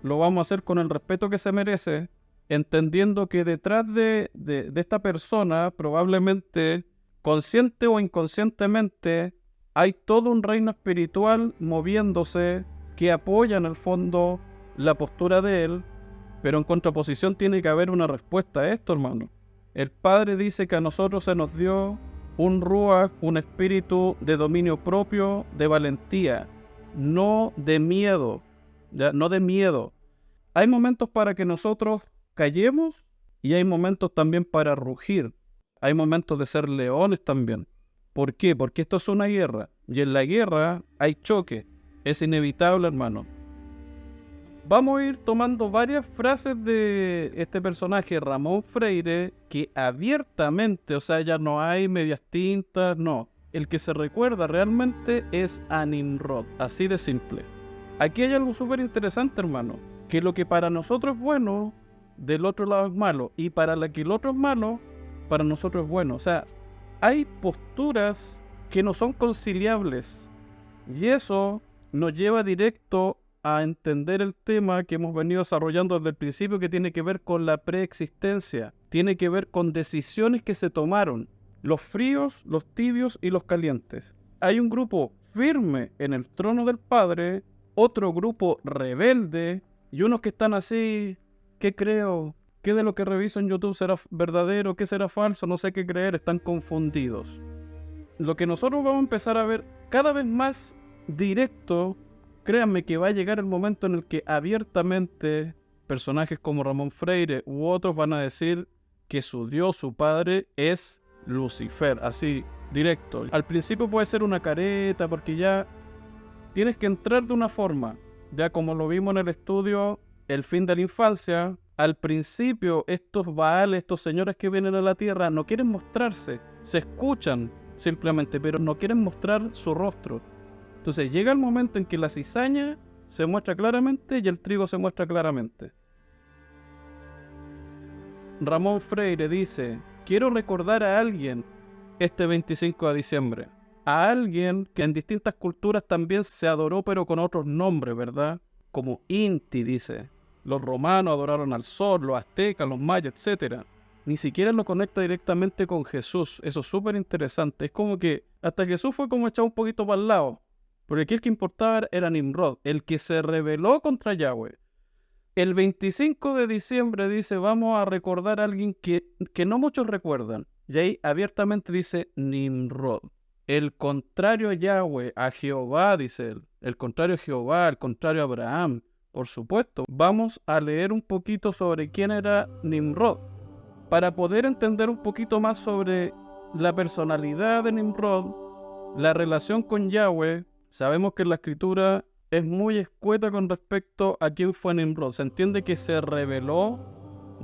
lo vamos a hacer con el respeto que se merece, entendiendo que detrás de esta persona, probablemente consciente o inconscientemente, hay todo un reino espiritual moviéndose que apoya en el fondo la postura de él, pero en contraposición tiene que haber una respuesta a esto, hermano. El Padre dice que a nosotros se nos dio un ruach, un espíritu de dominio propio, de valentía, no de miedo, ¿ya? No de miedo. Hay momentos para que nosotros callemos y hay momentos también para rugir. Hay momentos de ser leones también. ¿Por qué? Porque esto es una guerra. Y en la guerra hay choque. Es inevitable, hermano. Vamos a ir tomando varias frases de este personaje, Ramón Freire, que abiertamente, o sea, ya no hay medias tintas, no. El que se recuerda realmente es a Nimrod, así de simple. Aquí hay algo súper interesante, hermano, que lo que para nosotros es bueno, del otro lado es malo, y para la que el otro es malo, para nosotros es bueno. O sea, hay posturas que no son conciliables, y eso nos lleva directo a entender el tema que hemos venido desarrollando desde el principio, que tiene que ver con la preexistencia, tiene que ver con decisiones que se tomaron, los fríos, los tibios y los calientes. Hay un grupo firme en el trono del Padre, otro grupo rebelde, y unos que están así, ¿qué creo? ¿Qué de lo que reviso en YouTube será verdadero? ¿Qué será falso? No sé qué creer, están confundidos. Lo que nosotros vamos a empezar a ver cada vez más directo, créanme que va a llegar el momento en el que abiertamente personajes como Ramón Freire u otros van a decir que su Dios, su Padre, es Lucifer, así, directo. Al principio puede ser una careta porque ya tienes que entrar de una forma, ya como lo vimos en el estudio El fin de la infancia. Al principio estos Baales, estos señores que vienen a la tierra no quieren mostrarse, se escuchan simplemente, pero no quieren mostrar su rostro. Entonces llega el momento en que la cizaña se muestra claramente y el trigo se muestra claramente. Ramón Freire dice: quiero recordar a alguien este 25 de diciembre. A alguien que en distintas culturas también se adoró, pero con otros nombres, ¿verdad? Como Inti, dice. Los romanos adoraron al sol, los aztecas, los mayas, etc. Ni siquiera lo conecta directamente con Jesús. Eso es súper interesante. Es como que hasta Jesús fue como echado un poquito para el lado. Porque aquí el que importaba era Nimrod, el que se rebeló contra Yahweh. El 25 de diciembre dice, vamos a recordar a alguien que no muchos recuerdan. Y ahí abiertamente dice Nimrod. El contrario a Yahweh, a Jehová, dice él. El contrario a Jehová, el contrario a Abraham. Por supuesto, vamos a leer un poquito sobre quién era Nimrod, para poder entender un poquito más sobre la personalidad de Nimrod, la relación con Yahweh. Sabemos que en la escritura es muy escueta con respecto a quién fue Nimrod. Se entiende que se rebeló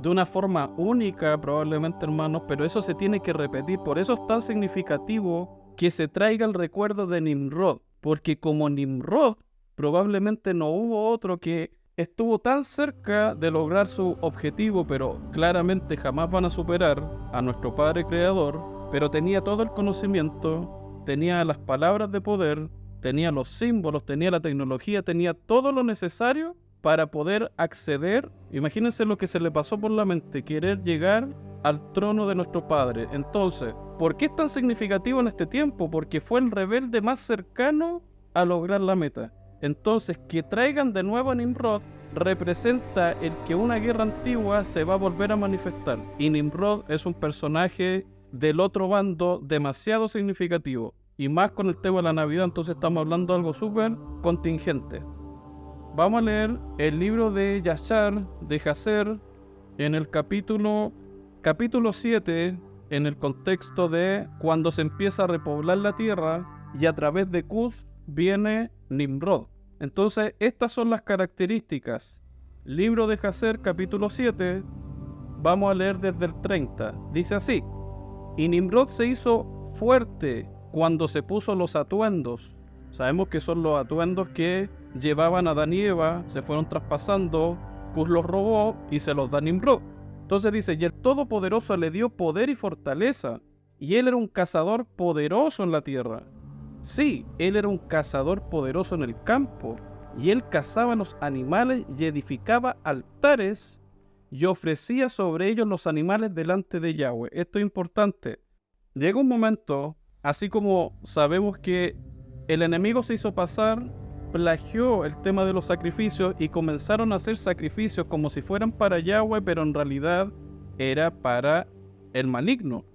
de una forma única, probablemente, hermanos, pero eso se tiene que repetir. Por eso es tan significativo que se traiga el recuerdo de Nimrod, porque como Nimrod, probablemente no hubo otro que estuvo tan cerca de lograr su objetivo, pero claramente jamás van a superar a nuestro Padre Creador, pero tenía todo el conocimiento, tenía las palabras de poder, tenía los símbolos, tenía la tecnología, tenía todo lo necesario para poder acceder. Imagínense lo que se le pasó por la mente, querer llegar al trono de nuestro Padre. Entonces, ¿por qué es tan significativo en este tiempo? Porque fue el rebelde más cercano a lograr la meta. Entonces, que traigan de nuevo a Nimrod representa el que una guerra antigua se va a volver a manifestar. Y Nimrod es un personaje del otro bando demasiado significativo. Y más con el tema de la Navidad, entonces estamos hablando de algo súper contingente. Vamos a leer el libro de Yashar, de Jazer, en el capítulo 7, en el contexto de cuando se empieza a repoblar la tierra y a través de Cus viene Nimrod. Entonces, estas son las características. Libro de Jazer, capítulo 7, vamos a leer desde el 30. Dice así: y Nimrod se hizo fuerte cuando se puso los atuendos. Sabemos que son los atuendos que llevaban a Adán y Eva, se fueron traspasando, Cus los robó y se los da Nimrod. Entonces dice, y el Todopoderoso le dio poder y fortaleza, y él era un cazador poderoso en la tierra. Sí, él era un cazador poderoso en el campo, y él cazaba los animales y edificaba altares, y ofrecía sobre ellos los animales delante de Yahweh. Esto es importante. Llega un momento, así como sabemos que el enemigo se hizo pasar, plagió el tema de los sacrificios y comenzaron a hacer sacrificios como si fueran para Yahweh, pero en realidad era para el maligno.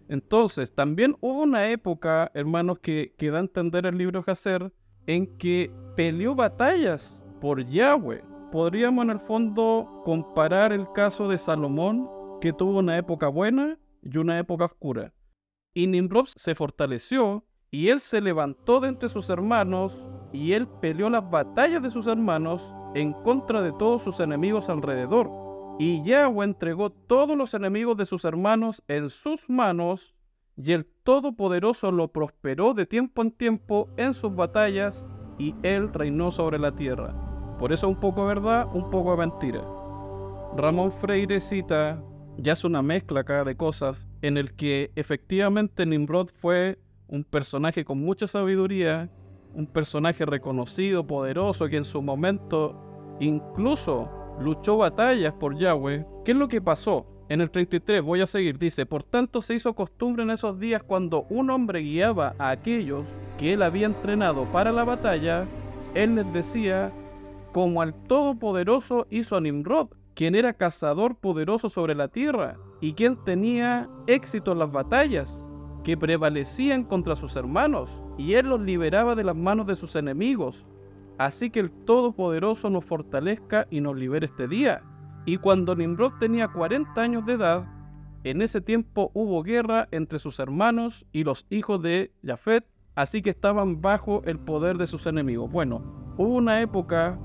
Entonces, también hubo una época, hermanos, que da a entender el libro de Jazer, en que peleó batallas por Yahweh. Podríamos en el fondo comparar el caso de Salomón, que tuvo una época buena y una época oscura. Y Nimrod se fortaleció y él se levantó de entre sus hermanos y él peleó las batallas de sus hermanos en contra de todos sus enemigos alrededor. Y Yahweh entregó todos los enemigos de sus hermanos en sus manos, y el Todopoderoso lo prosperó de tiempo en tiempo en sus batallas, y él reinó sobre la tierra. Por eso un poco verdad, un poco mentira. Ramón Freire cita, ya es una mezcla acá de cosas, en el que efectivamente Nimrod fue un personaje con mucha sabiduría, un personaje reconocido, poderoso, que en su momento incluso luchó batallas por Yahweh. ¿Qué es lo que pasó? En el 33, voy a seguir, dice, por tanto se hizo costumbre en esos días cuando un hombre guiaba a aquellos que él había entrenado para la batalla, él les decía, como al Todopoderoso hizo a Nimrod, quien era cazador poderoso sobre la tierra y quien tenía éxito en las batallas, que prevalecían contra sus hermanos, y él los liberaba de las manos de sus enemigos. Así que el Todopoderoso nos fortalezca y nos libere este día. Y cuando Nimrod tenía 40 años de edad, en ese tiempo hubo guerra entre sus hermanos y los hijos de Jafet, así que estaban bajo el poder de sus enemigos. Bueno, hubo una época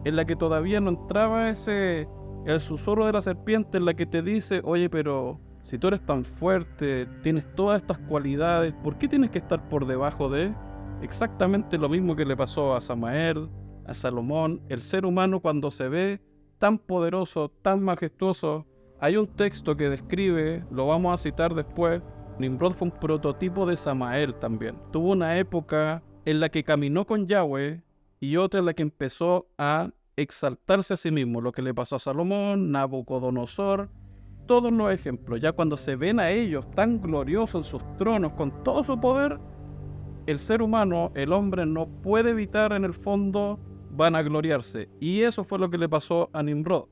en la que todavía no entraba el susurro de la serpiente en la que te dice, oye, pero si tú eres tan fuerte, tienes todas estas cualidades, ¿por qué tienes que estar por debajo de? Exactamente lo mismo que le pasó a Samael, a Salomón. El ser humano cuando se ve tan poderoso, tan majestuoso, hay un texto que describe, lo vamos a citar después, Nimrod fue un prototipo de Samael también. Tuvo una época en la que caminó con Yahweh y otra en la que empezó a exaltarse a sí mismo, lo que le pasó a Salomón, Nabucodonosor, todos los ejemplos. Ya cuando se ven a ellos tan gloriosos en sus tronos, con todo su poder, el ser humano, el hombre, no puede evitar en el fondo vanagloriarse. Y eso fue lo que le pasó a Nimrod.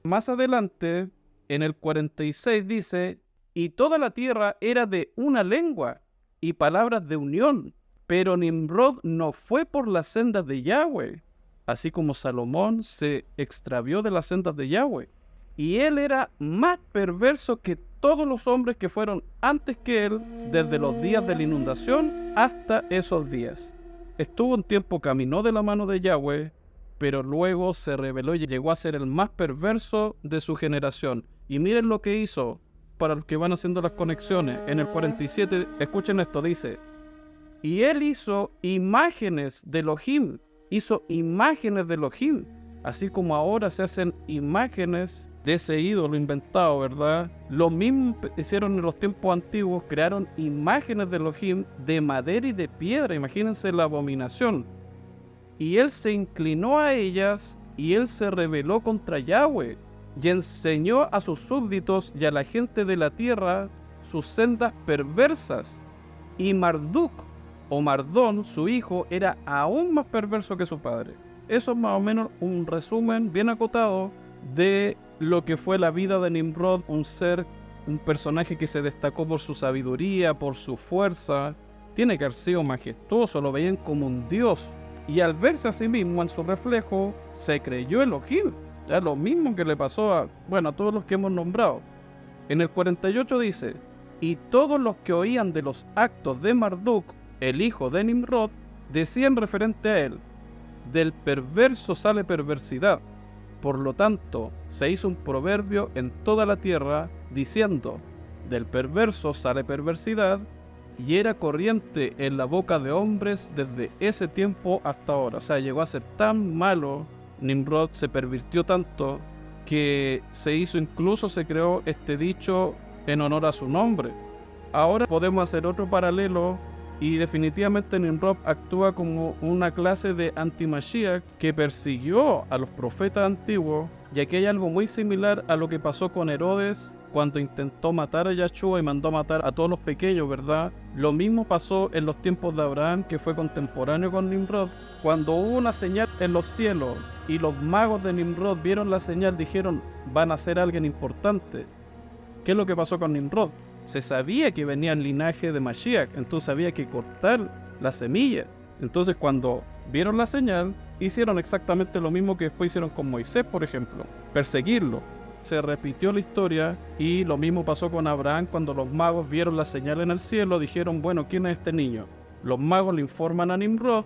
Más adelante, en el 46 dice, y toda la tierra era de una lengua y palabras de unión, pero Nimrod no fue por las sendas de Yahweh, así como Salomón se extravió de las sendas de Yahweh. Y él era más perverso que todos los hombres que fueron antes que él, desde los días de la inundación hasta esos días. Estuvo un tiempo, caminó de la mano de Yahweh, pero luego se rebeló y llegó a ser el más perverso de su generación. Y miren lo que hizo, para los que van haciendo las conexiones. En el 47, escuchen esto, dice, y él hizo imágenes de Elohim, así como ahora se hacen imágenes de ese ídolo inventado, ¿verdad? Lo mismo hicieron en los tiempos antiguos, crearon imágenes de Elohim de madera y de piedra, imagínense la abominación. Y él se inclinó a ellas y él se rebeló contra Yahweh y enseñó a sus súbditos y a la gente de la tierra sus sendas perversas. Y Marduk, o Mardón, su hijo, era aún más perverso que su padre. Eso es más o menos un resumen bien acotado de lo que fue la vida de Nimrod, un personaje que se destacó por su sabiduría, por su fuerza. Tiene que haber sido majestuoso, lo veían como un dios. Y al verse a sí mismo en su reflejo, se creyó Elohim. Ya lo mismo que le pasó a todos los que hemos nombrado. En el 48 dice, y todos los que oían de los actos de Marduk, el hijo de Nimrod, decían referente a él, del perverso sale perversidad. Por lo tanto, se hizo un proverbio en toda la tierra, diciendo, del perverso sale perversidad, y era corriente en la boca de hombres desde ese tiempo hasta ahora. O sea, llegó a ser tan malo, Nimrod se pervirtió tanto, que se creó este dicho en honor a su nombre. Ahora podemos hacer otro paralelo, y definitivamente Nimrod actúa como una clase de anti-Mashiach que persiguió a los profetas antiguos, y aquí hay algo muy similar a lo que pasó con Herodes cuando intentó matar a Yahshua y mandó a matar a todos los pequeños, ¿verdad? Lo mismo pasó en los tiempos de Abraham, que fue contemporáneo con Nimrod. Cuando hubo una señal en los cielos y los magos de Nimrod vieron la señal, dijeron, van a ser alguien importante. ¿Qué es lo que pasó con Nimrod? Se sabía que venía el linaje de Mashiach, entonces había que cortar la semilla. Entonces cuando vieron la señal, hicieron exactamente lo mismo que después hicieron con Moisés, por ejemplo, perseguirlo. Se repitió la historia y lo mismo pasó con Abraham cuando los magos vieron la señal en el cielo, dijeron, bueno, ¿quién es este niño? Los magos le informan a Nimrod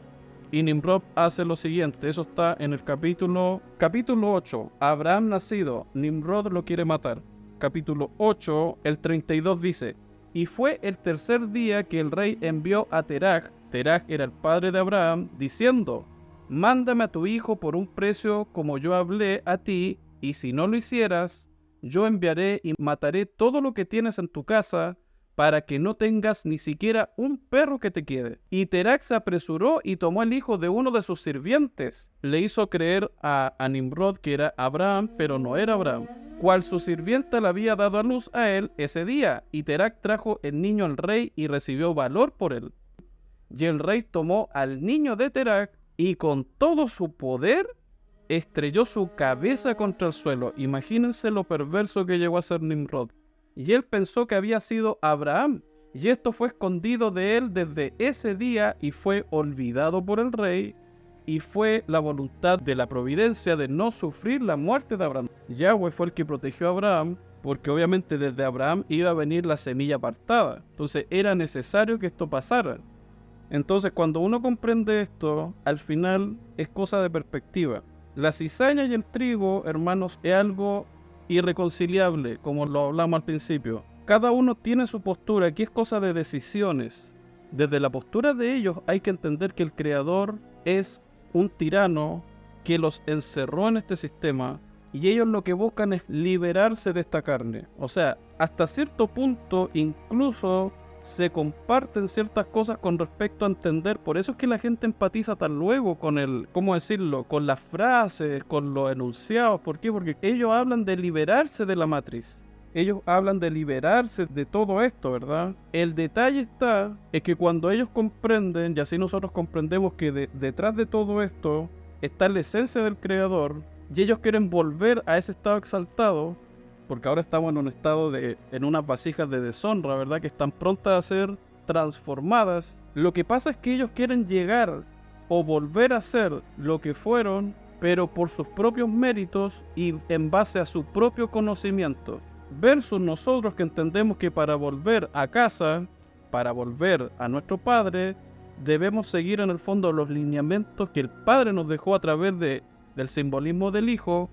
y Nimrod hace lo siguiente, eso está en el capítulo 8, Abraham nacido, Nimrod lo quiere matar. Capítulo 8, el 32 dice, y fue el tercer día que el rey envió a Terach era el padre de Abraham, diciendo, mándame a tu hijo por un precio como yo hablé a ti, y si no lo hicieras, yo enviaré y mataré todo lo que tienes en tu casa, para que no tengas ni siquiera un perro que te quede. Y Terak se apresuró y tomó el hijo de uno de sus sirvientes. Le hizo creer a Nimrod que era Abraham, pero no era Abraham, cual su sirvienta le había dado a luz a él ese día. Y Terak trajo el niño al rey y recibió valor por él. Y el rey tomó al niño de Terak y con todo su poder estrelló su cabeza contra el suelo. Imagínense lo perverso que llegó a ser Nimrod. Y él pensó que había sido Abraham, y esto fue escondido de él desde ese día y fue olvidado por el rey, y fue la voluntad de la providencia de no sufrir la muerte de Abraham. Yahweh fue el que protegió a Abraham, porque obviamente desde Abraham iba a venir la semilla apartada. Entonces era necesario que esto pasara. Entonces cuando uno comprende esto, al final es cosa de perspectiva. La cizaña y el trigo, hermanos, es algo irreconciliable, como lo hablamos al principio. Cada uno tiene su postura, aquí es cosa de decisiones. Desde la postura de ellos hay que entender que el Creador es un tirano que los encerró en este sistema y ellos lo que buscan es liberarse de esta carne. O sea, hasta cierto punto incluso se comparten ciertas cosas con respecto a entender. Por eso es que la gente empatiza tan luego con el, ¿cómo decirlo?, con las frases, con los enunciados. ¿Por qué? Porque ellos hablan de liberarse de la matriz. Ellos hablan de liberarse de todo esto, ¿verdad? El detalle es que cuando ellos comprenden, y así nosotros comprendemos que detrás de todo esto está la esencia del Creador, y ellos quieren volver a ese estado exaltado, porque ahora estamos en un estado en unas vasijas de deshonra, ¿verdad?, que están prontas a ser transformadas. Lo que pasa es que ellos quieren llegar o volver a ser lo que fueron, pero por sus propios méritos y en base a su propio conocimiento. Versus nosotros que entendemos que para volver a casa, para volver a nuestro Padre, debemos seguir en el fondo los lineamientos que el Padre nos dejó a través del simbolismo del Hijo.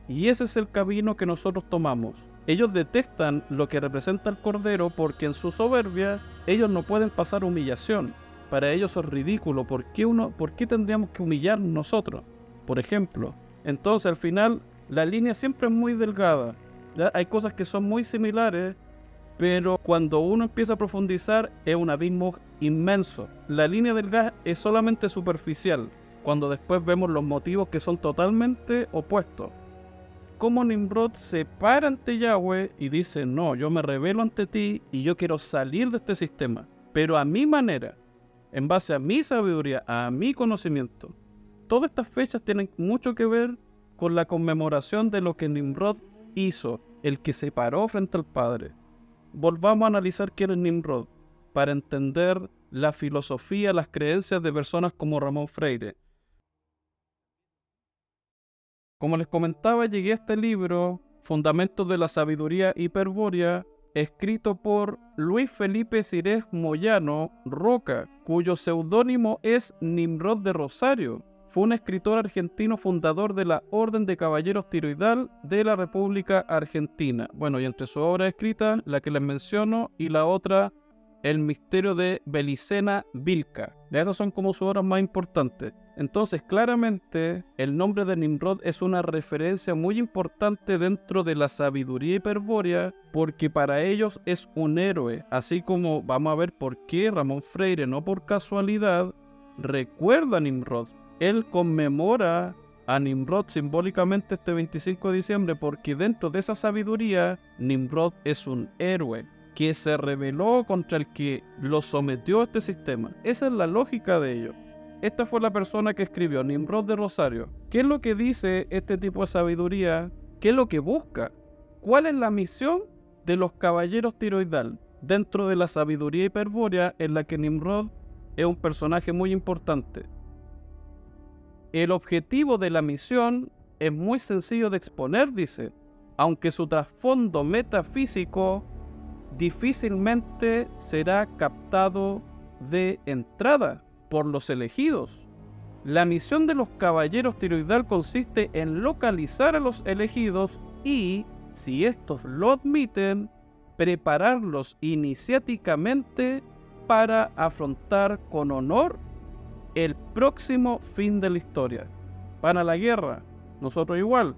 Y ese es el camino que nosotros tomamos. Ellos detestan lo que representa el Cordero porque en su soberbia ellos no pueden pasar humillación. Para ellos es ridículo. ¿Por qué tendríamos que humillarnos nosotros? Por ejemplo. Entonces al final la línea siempre es muy delgada, ¿ya? Hay cosas que son muy similares, pero cuando uno empieza a profundizar es un abismo inmenso. La línea delgada es solamente superficial, cuando después vemos los motivos que son totalmente opuestos. Como Nimrod se para ante Yahweh y dice: no, yo me rebelo ante ti y yo quiero salir de este sistema, pero a mi manera, en base a mi sabiduría, a mi conocimiento. Todas estas fechas tienen mucho que ver con la conmemoración de lo que Nimrod hizo, el que se paró frente al Padre. Volvamos a analizar quién es Nimrod, para entender la filosofía, las creencias de personas como Ramón Freire. Como les comentaba, llegué a este libro, Fundamentos de la Sabiduría Hiperbórea, escrito por Luis Felipe Cires Moyano Roca, cuyo seudónimo es Nimrod de Rosario. Fue un escritor argentino fundador de la Orden de Caballeros Tiroidal de la República Argentina. Bueno, y entre sus obras escritas, la que les menciono, y la otra, El misterio de Belicena Vilca. Esas son como sus obras más importantes. Entonces, claramente, el nombre de Nimrod es una referencia muy importante dentro de la sabiduría hiperbórea, porque para ellos es un héroe, así como vamos a ver por qué Ramón Freire, no por casualidad, recuerda a Nimrod. Él conmemora a Nimrod simbólicamente este 25 de diciembre, porque dentro de esa sabiduría, Nimrod es un héroe que se rebeló contra el que lo sometió a este sistema. Esa es la lógica de ello. Esta fue la persona que escribió Nimrod de Rosario. ¿Qué es lo que dice este tipo de sabiduría? ¿Qué es lo que busca? ¿Cuál es la misión de los caballeros tiroidal dentro de la sabiduría hiperbórea en la que Nimrod es un personaje muy importante? El objetivo de la misión es muy sencillo de exponer, dice, aunque su trasfondo metafísico difícilmente será captado de entrada por los elegidos. La misión de los caballeros tiroidal consiste en localizar a los elegidos y, si estos lo admiten, prepararlos iniciáticamente para afrontar con honor el próximo fin de la historia. Van a la guerra, nosotros igual.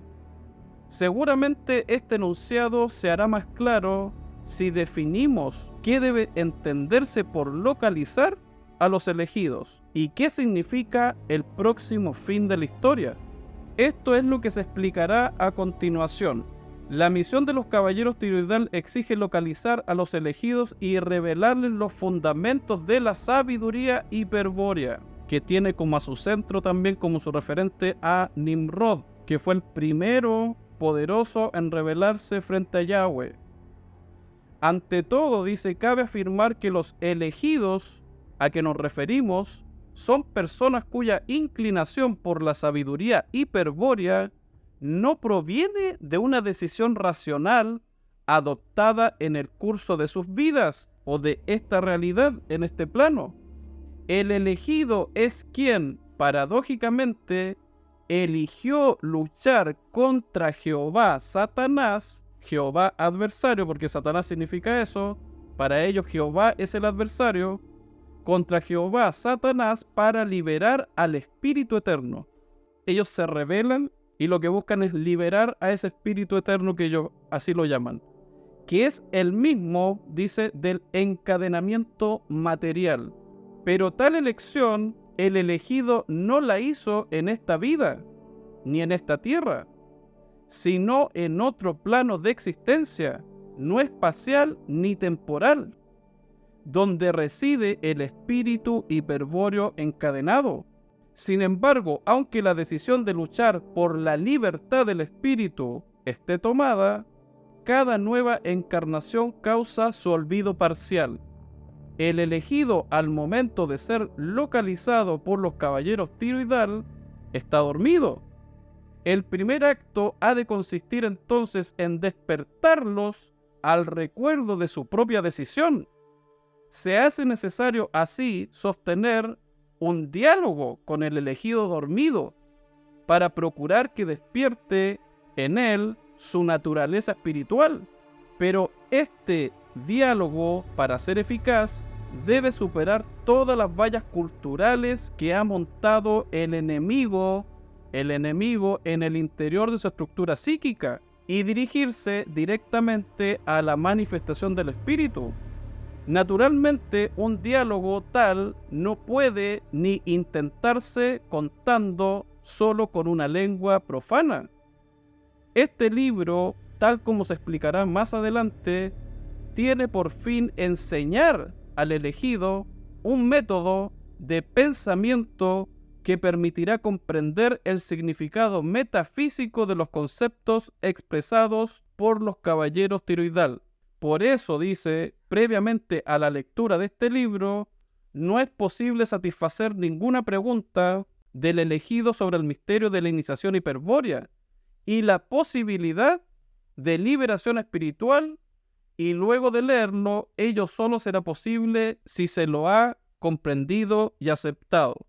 Seguramente este enunciado se hará más claro si definimos qué debe entenderse por localizar a los elegidos y qué significa el próximo fin de la historia. Esto es lo que se explicará a continuación. La misión de los caballeros tiroidal exige localizar a los elegidos y revelarles los fundamentos de la sabiduría hiperbórea, que tiene como a su centro también como su referente a Nimrod, que fue el primero poderoso en rebelarse frente a Yahweh. Ante todo, dice, cabe afirmar que los elegidos a que nos referimos son personas cuya inclinación por la sabiduría hiperbórea no proviene de una decisión racional adoptada en el curso de sus vidas o de esta realidad en este plano. El elegido es quien, paradójicamente, eligió luchar contra Jehová, Satanás, Jehová adversario, porque Satanás significa eso, para ellos Jehová es el adversario, contra Jehová, Satanás, para liberar al Espíritu Eterno. Ellos se rebelan y lo que buscan es liberar a ese Espíritu Eterno que ellos así lo llaman, que es el mismo, dice, del encadenamiento material. Pero tal elección, el elegido no la hizo en esta vida, ni en esta tierra, sino en otro plano de existencia, no espacial ni temporal, donde reside el espíritu hiperbóreo encadenado. Sin embargo, aunque la decisión de luchar por la libertad del espíritu esté tomada, cada nueva encarnación causa su olvido parcial. El elegido, al momento de ser localizado por los caballeros tiroidal, está dormido. El primer acto ha de consistir entonces en despertarlos al recuerdo de su propia decisión. Se hace necesario así sostener un diálogo con el elegido dormido para procurar que despierte en él su naturaleza espiritual. Pero este diálogo, para ser eficaz, debe superar todas las vallas culturales que ha montado el enemigo en el interior de su estructura psíquica y dirigirse directamente a la manifestación del espíritu. Naturalmente, un diálogo tal no puede ni intentarse contando solo con una lengua profana. Este libro, tal como se explicará más adelante, tiene por fin enseñar al elegido un método de pensamiento que permitirá comprender el significado metafísico de los conceptos expresados por los caballeros tiroidal. Por eso, dice, previamente a la lectura de este libro, no es posible satisfacer ninguna pregunta del elegido sobre el misterio de la iniciación hiperbórea y la posibilidad de liberación espiritual, y luego de leerlo, ello solo será posible si se lo ha comprendido y aceptado.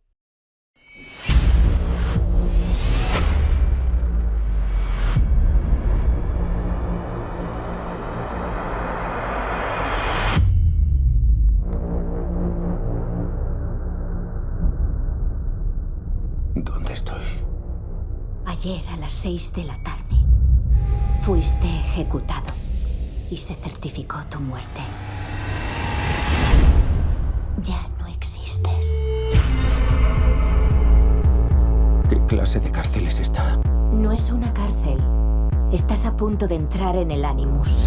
¿Dónde estoy? Ayer a las 6 de la tarde fuiste ejecutado y se certificó tu muerte. Ya no existes. ¿Qué clase de cárcel es esta? No es una cárcel. Estás a punto de entrar en el Animus.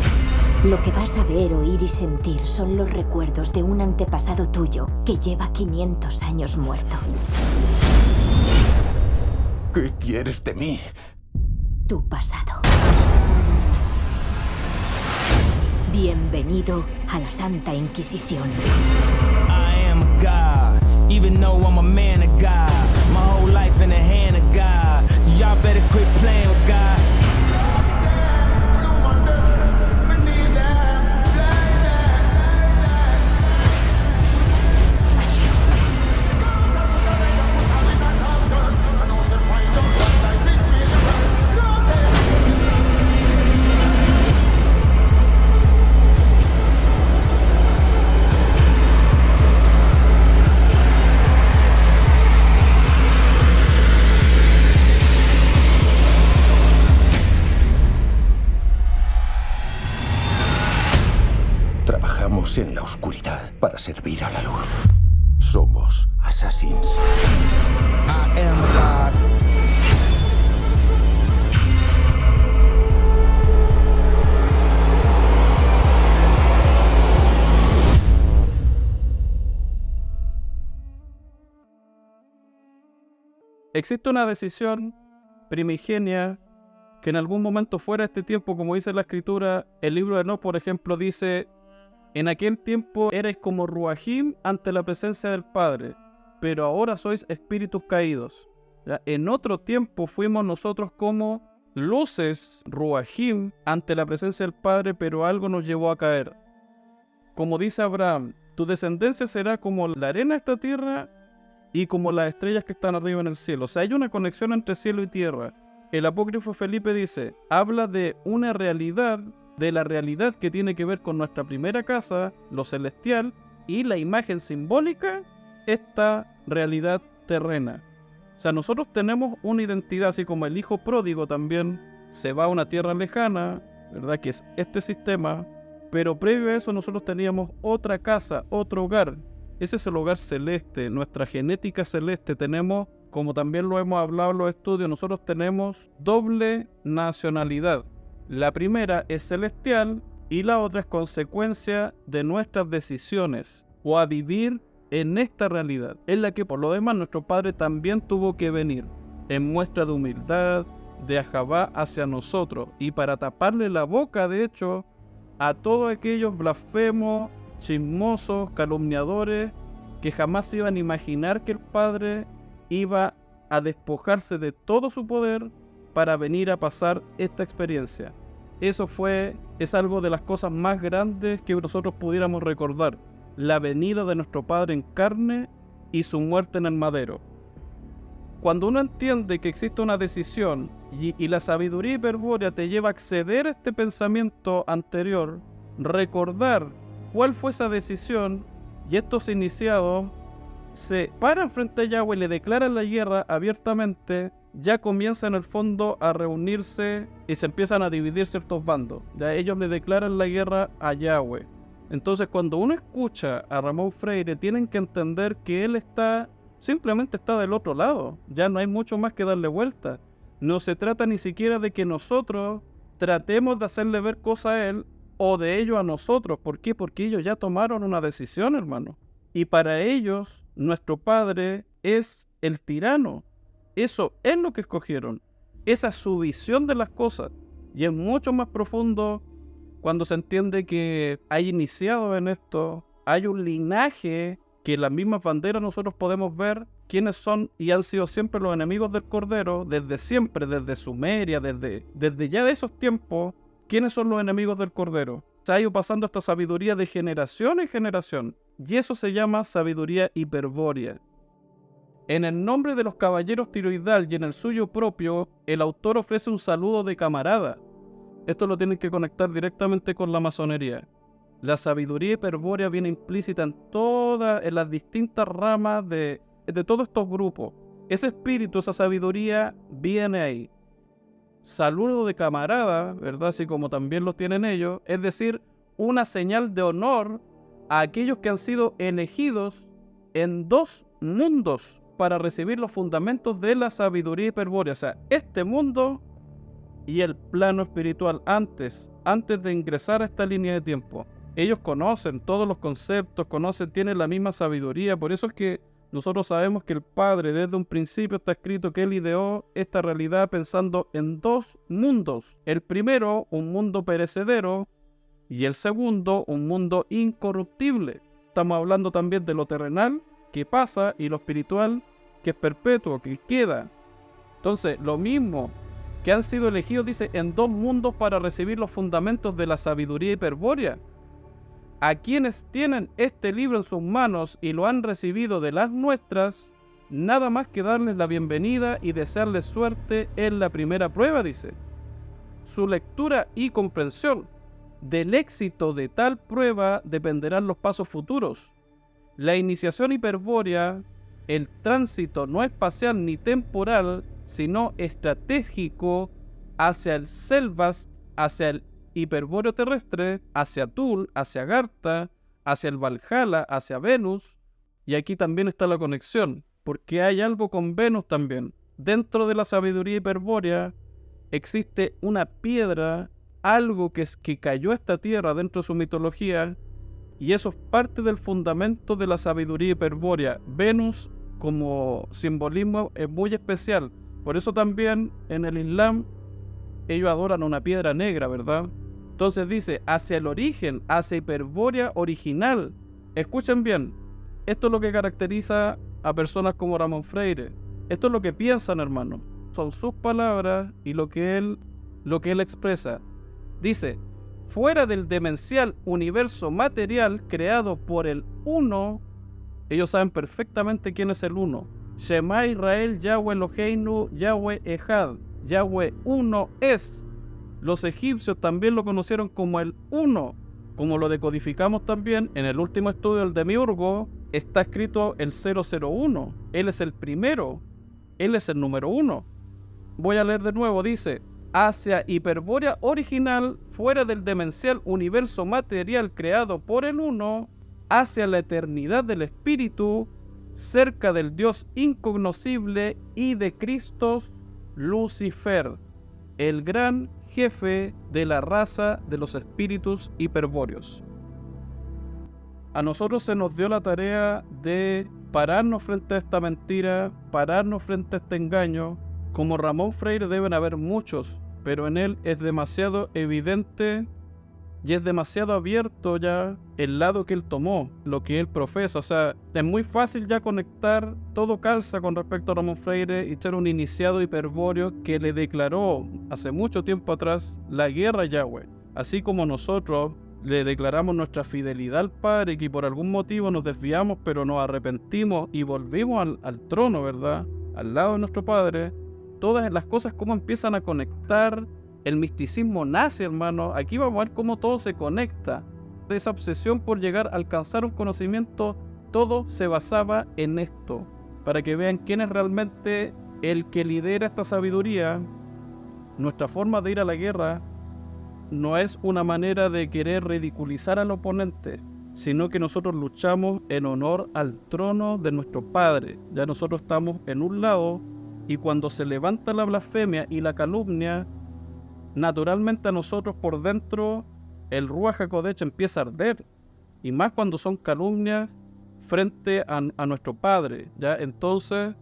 Lo que vas a ver, oír y sentir son los recuerdos de un antepasado tuyo que lleva 500 años muerto. ¿Qué quieres de mí? Tu pasado. Bienvenido a la Santa Inquisición. I am a god, even though I'm a man of God. My whole life in the hand of God. So y'all better quit playing with God. Nacimos en la oscuridad para servir a la luz. Somos Assassins. I am God. Existe una decisión primigenia que en algún momento fuera de este tiempo, como dice la Escritura, el libro de Enoc, por ejemplo, dice: en aquel tiempo erais como Ruajim ante la presencia del Padre, pero ahora sois espíritus caídos. ¿Ya? En otro tiempo fuimos nosotros como luces, Ruajim, ante la presencia del Padre, pero algo nos llevó a caer. Como dice Abraham, tu descendencia será como la arena de esta tierra y como las estrellas que están arriba en el cielo. O sea, hay una conexión entre cielo y tierra. El apócrifo Felipe dice, habla de una realidad, de la realidad que tiene que ver con nuestra primera casa, lo celestial, y la imagen simbólica, esta realidad terrena. O sea, nosotros tenemos una identidad, así como el hijo pródigo también se va a una tierra lejana, ¿verdad? Que es este sistema, pero previo a eso nosotros teníamos otra casa, otro hogar. Ese es el hogar celeste, nuestra genética celeste. Tenemos, como también lo hemos hablado en los estudios, nosotros tenemos doble nacionalidad. La primera es celestial y la otra es consecuencia de nuestras decisiones o a vivir en esta realidad, en la que por lo demás nuestro Padre también tuvo que venir en muestra de humildad, de Ahabá hacia nosotros, y para taparle la boca, de hecho, a todos aquellos blasfemos, chismosos, calumniadores, que jamás iban a imaginar que el Padre iba a despojarse de todo su poder para venir a pasar esta experiencia. Eso es algo de las cosas más grandes que nosotros pudiéramos recordar, la venida de nuestro Padre en carne y su muerte en el madero. Cuando uno entiende que existe una decisión y la sabiduría hiperbórea te lleva a acceder a este pensamiento anterior, recordar cuál fue esa decisión, y estos iniciados se paran frente a Yahweh y le declaran la guerra abiertamente, ya comienzan en el fondo a reunirse y se empiezan a dividir ciertos bandos. Ya ellos le declaran la guerra a Yahweh. Entonces, cuando uno escucha a Ramón Freire, tienen que entender que él simplemente está del otro lado. Ya no hay mucho más que darle vuelta. No se trata ni siquiera de que nosotros tratemos de hacerle ver cosas a él o de ellos a nosotros. ¿Por qué? Porque ellos ya tomaron una decisión, hermano. Y para ellos, nuestro Padre es el tirano. Eso es lo que escogieron. Esa es su visión de las cosas. Y es mucho más profundo cuando se entiende que hay iniciados en esto, hay un linaje que en las mismas banderas nosotros podemos ver quiénes son y han sido siempre los enemigos del Cordero, desde siempre, desde Sumeria, desde ya de esos tiempos, quiénes son los enemigos del Cordero. Se ha ido pasando esta sabiduría de generación en generación, y eso se llama sabiduría hiperbórea. En el nombre de los caballeros tiroidal y en el suyo propio, el autor ofrece un saludo de camarada. Esto lo tienen que conectar directamente con la masonería. La sabiduría hiperbórea viene implícita en las distintas ramas de todos estos grupos. Ese espíritu, esa sabiduría viene ahí. Saludo de camarada, ¿verdad? Así como también lo tienen ellos, es decir, una señal de honor a aquellos que han sido elegidos en dos mundos para recibir los fundamentos de la sabiduría hiperbórea. O sea, este mundo y el plano espiritual antes de ingresar a esta línea de tiempo. Ellos conocen todos los conceptos, tienen la misma sabiduría. Por eso es que nosotros sabemos que el Padre desde un principio está escrito que Él ideó esta realidad pensando en dos mundos. El primero, un mundo perecedero, y el segundo, un mundo incorruptible. Estamos hablando también de lo terrenal, que pasa, y lo espiritual, que es perpetuo, que queda. Entonces, lo mismo que han sido elegidos, dice, en dos mundos para recibir los fundamentos de la sabiduría hiperbórea. A quienes tienen este libro en sus manos y lo han recibido de las nuestras, nada más que darles la bienvenida y desearles suerte en la primera prueba, dice. Su lectura y comprensión. Del éxito de tal prueba dependerán los pasos futuros. La iniciación hiperbórea, el tránsito no espacial ni temporal, sino estratégico hacia el Selvas, hacia el hiperbóreo terrestre, hacia Tul, hacia Garta, hacia el Valhalla, hacia Venus, y aquí también está la conexión, porque hay algo con Venus también. Dentro de la sabiduría hiperbórea existe una piedra, algo que cayó a esta tierra dentro de su mitología, y eso es parte del fundamento de la sabiduría hiperbórea. Venus como simbolismo es muy especial, por eso también en el Islam ellos adoran una piedra negra, ¿verdad? Entonces dice, hacia el origen, hacia hiperbórea original. Escuchen bien, esto es lo que caracteriza a personas como Ramón Freire. Esto es lo que piensan, hermano. Son sus palabras y lo que él expresa. Dice, fuera del demencial universo material creado por el Uno, ellos saben perfectamente quién es el Uno. Shema Israel, Yahweh Eloheinu, Yahweh Echad. Yahweh Uno es. Los egipcios también lo conocieron como el Uno. Como lo decodificamos también en el último estudio del Demiurgo, está escrito el 001. Él es el primero. Él es el número 1. Voy a leer de nuevo, dice, hacia hiperbórea original, fuera del demencial universo material creado por el Uno, hacia la eternidad del Espíritu, cerca del Dios incognoscible y de Cristo Lucifer, el gran jefe de la raza de los espíritus hiperbóreos. A nosotros se nos dio la tarea de pararnos frente a esta mentira, pararnos frente a este engaño. Como Ramón Freire deben haber muchos, pero en él es demasiado evidente y es demasiado abierto ya el lado que él tomó, lo que él profesa. O sea, es muy fácil ya conectar, todo calza con respecto a Ramón Freire y ser un iniciado hiperbóreo que le declaró hace mucho tiempo atrás la guerra a Yahweh. Así como nosotros le declaramos nuestra fidelidad al Padre y que por algún motivo nos desviamos, pero nos arrepentimos y volvimos al trono, ¿verdad? Al lado de nuestro Padre. Todas las cosas cómo empiezan a conectar, el misticismo nace, hermano. Aquí vamos a ver cómo todo se conecta. De esa obsesión por llegar a alcanzar un conocimiento, todo se basaba en esto, para que vean quién es realmente el que lidera esta sabiduría. Nuestra forma de ir a la guerra no es una manera de querer ridiculizar al oponente, sino que nosotros luchamos en honor al trono de nuestro Padre. Ya nosotros estamos en un lado, y cuando se levanta la blasfemia y la calumnia, naturalmente a nosotros por dentro el Ruach HaKodesh empieza a arder, y más cuando son calumnias frente a nuestro Padre. ¿Ya? Entonces,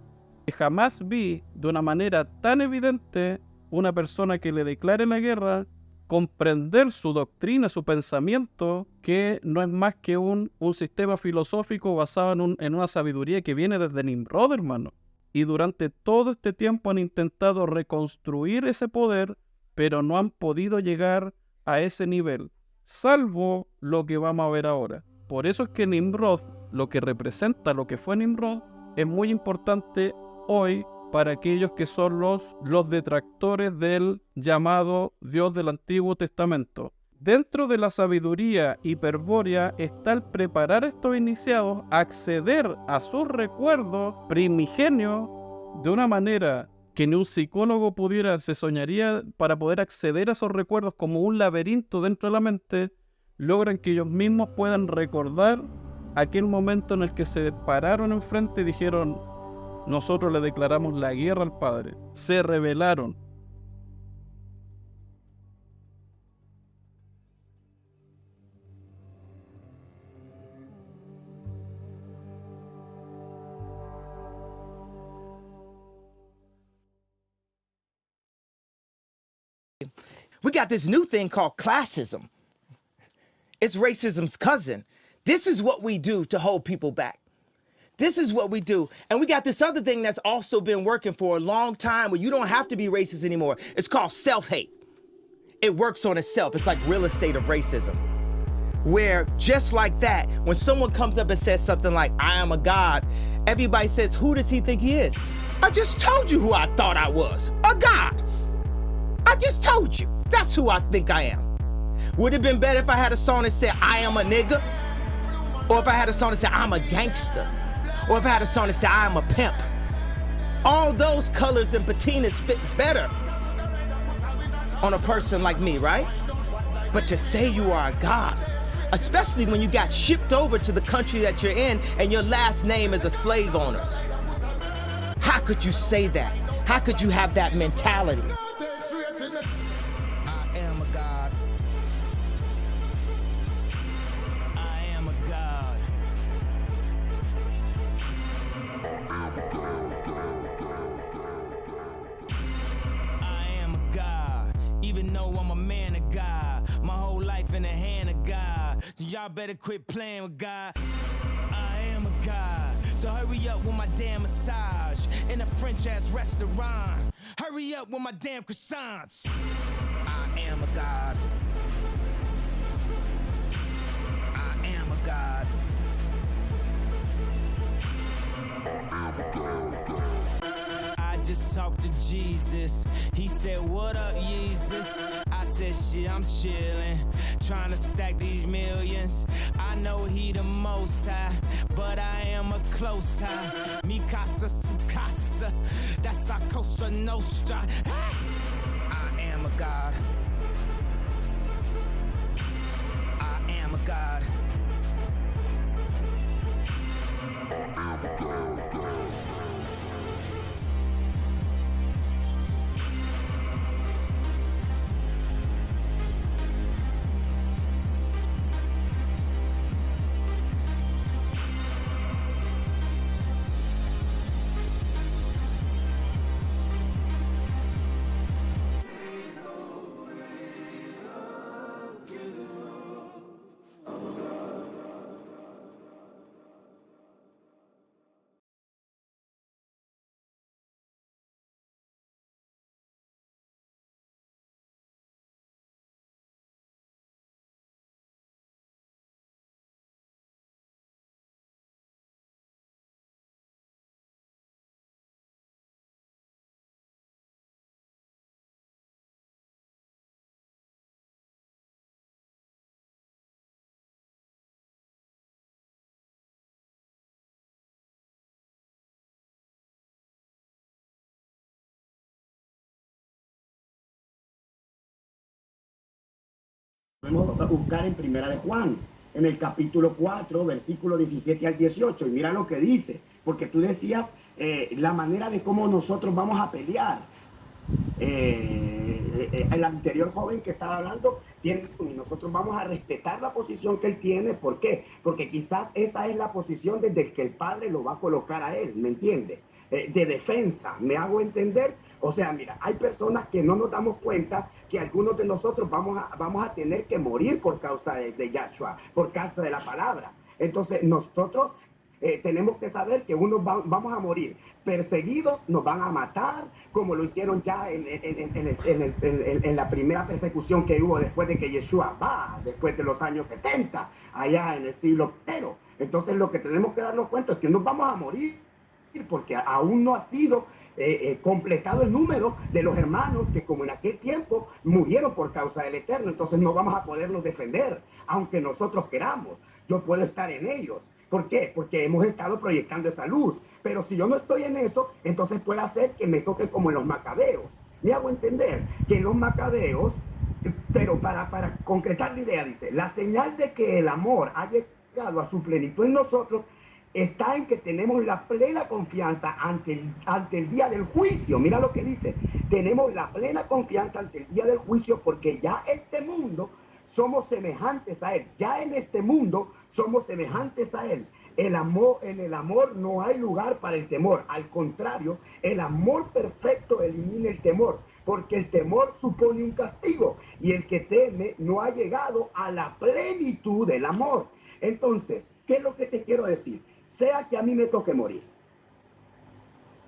jamás vi de una manera tan evidente una persona que le declare la guerra comprender su doctrina, su pensamiento, que no es más que un sistema filosófico basado en una sabiduría que viene desde Nimrod, hermano. Y durante todo este tiempo han intentado reconstruir ese poder, pero no han podido llegar a ese nivel, salvo lo que vamos a ver ahora. Por eso es que Nimrod, lo que representa lo que fue Nimrod, es muy importante hoy para aquellos que son los detractores del llamado Dios del Antiguo Testamento. Dentro de la sabiduría hiperbórea está el preparar a estos iniciados a acceder a sus recuerdos primigenios de una manera que ni un psicólogo se soñaría. Para poder acceder a esos recuerdos como un laberinto dentro de la mente, logran que ellos mismos puedan recordar aquel momento en el que se pararon enfrente y dijeron: nosotros le declaramos la guerra al Padre. Se rebelaron. We got this new thing called classism. It's racism's cousin. This is what we do to hold people back. This is what we do. And we got this other thing that's also been working for a long time where you don't have to be racist anymore. It's called self-hate. It works on itself. It's like real estate of racism. Where just like that, when someone comes up and says something like, I am a god, everybody says, who does he think he is? I just told you who I thought I was, a god. I just told you. That's who I think I am. Would it have been better if I had a song that said, I am a nigga? Or if I had a song that said, I'm a gangster? Or if I had a song that said, I am a pimp? All those colors and patinas fit better on a person like me, right? But to say you are a god, especially when you got shipped over to the country that you're in and your last name is a slave owner's. How could you say that? How could you have that mentality? I am a god. I am a god. I am a god. Even though I'm a man of God, my whole life in the hand of God. So y'all better quit playing with God. I am a god. So hurry up with my damn massage in a French ass restaurant. Hurry up with my damn croissants. I am a god. I am a god. I just talked to Jesus. He said, what up, Jesus? I said, shit, I'm chillin', trying to stack these millions. I know he the most high, but I am a close high. Mi casa, su casa, that's our Costa Nostra. I am a god. I am a god. Podemos buscar en Primera de Juan, en el capítulo 4, versículo 17 al 18, y mira lo que dice, porque tú decías la manera de cómo nosotros vamos a pelear. El anterior joven que estaba hablando tiene, y nosotros vamos a respetar la posición que él tiene. ¿Por qué? Porque quizás esa es la posición desde que el padre lo va a colocar a él, ¿me entiende? De defensa, ¿me hago entender? O sea, mira, hay personas que no nos damos cuenta que algunos de nosotros vamos a tener que morir por causa de Yahshua, por causa de la palabra. Entonces nosotros tenemos que saber que unos vamos a morir perseguidos, nos van a matar, como lo hicieron ya en la primera persecución que hubo después de que Yeshua va, después de los años 70, allá en el siglo I. Entonces lo que tenemos que darnos cuenta es que nos vamos a morir, porque aún no ha sido completado el número de los hermanos que como en aquel tiempo murieron por causa del Eterno. Entonces no vamos a podernos defender, aunque nosotros queramos. Yo puedo estar en ellos. ¿Por qué? Porque hemos estado proyectando esa luz. Pero si yo no estoy en eso, entonces puede hacer que me toque como en los macabeos. Me hago entender que en los macabeos, pero para concretar la idea, dice, la señal de que el amor ha llegado a su plenitud en nosotros está en que tenemos la plena confianza ante el día del juicio. Mira lo que dice, tenemos la plena confianza ante el día del juicio porque ya este mundo somos semejantes a él. Ya en este mundo somos semejantes a él. En el amor no hay lugar para el temor. Al contrario, el amor perfecto elimina el temor, porque el temor supone un castigo y el que teme no ha llegado a la plenitud del amor. Entonces, ¿qué es lo que te quiero decir? Sea que a mí me toque morir,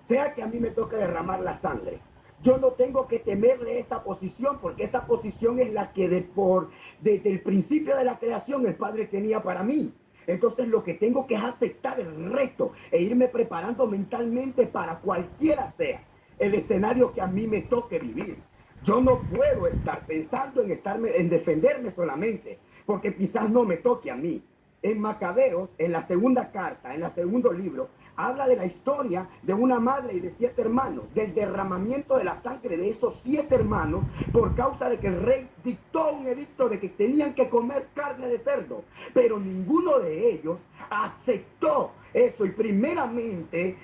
sea que a mí me toque derramar la sangre, yo no tengo que temerle esa posición, porque esa posición es la que desde el principio de la creación el Padre tenía para mí. Entonces lo que tengo que es aceptar el reto e irme preparando mentalmente para cualquiera sea el escenario que a mí me toque vivir. Yo no puedo estar pensando en defenderme solamente, porque quizás no me toque a mí. En Macabeos, en la segunda carta, en el segundo libro, habla de la historia de una madre y de 7 hermanos, del derramamiento de la sangre de esos 7 hermanos. hermanos por causa de que el rey dictó un edicto de que tenían que comer carne de cerdo, pero ninguno de ellos aceptó eso. Y primeramente,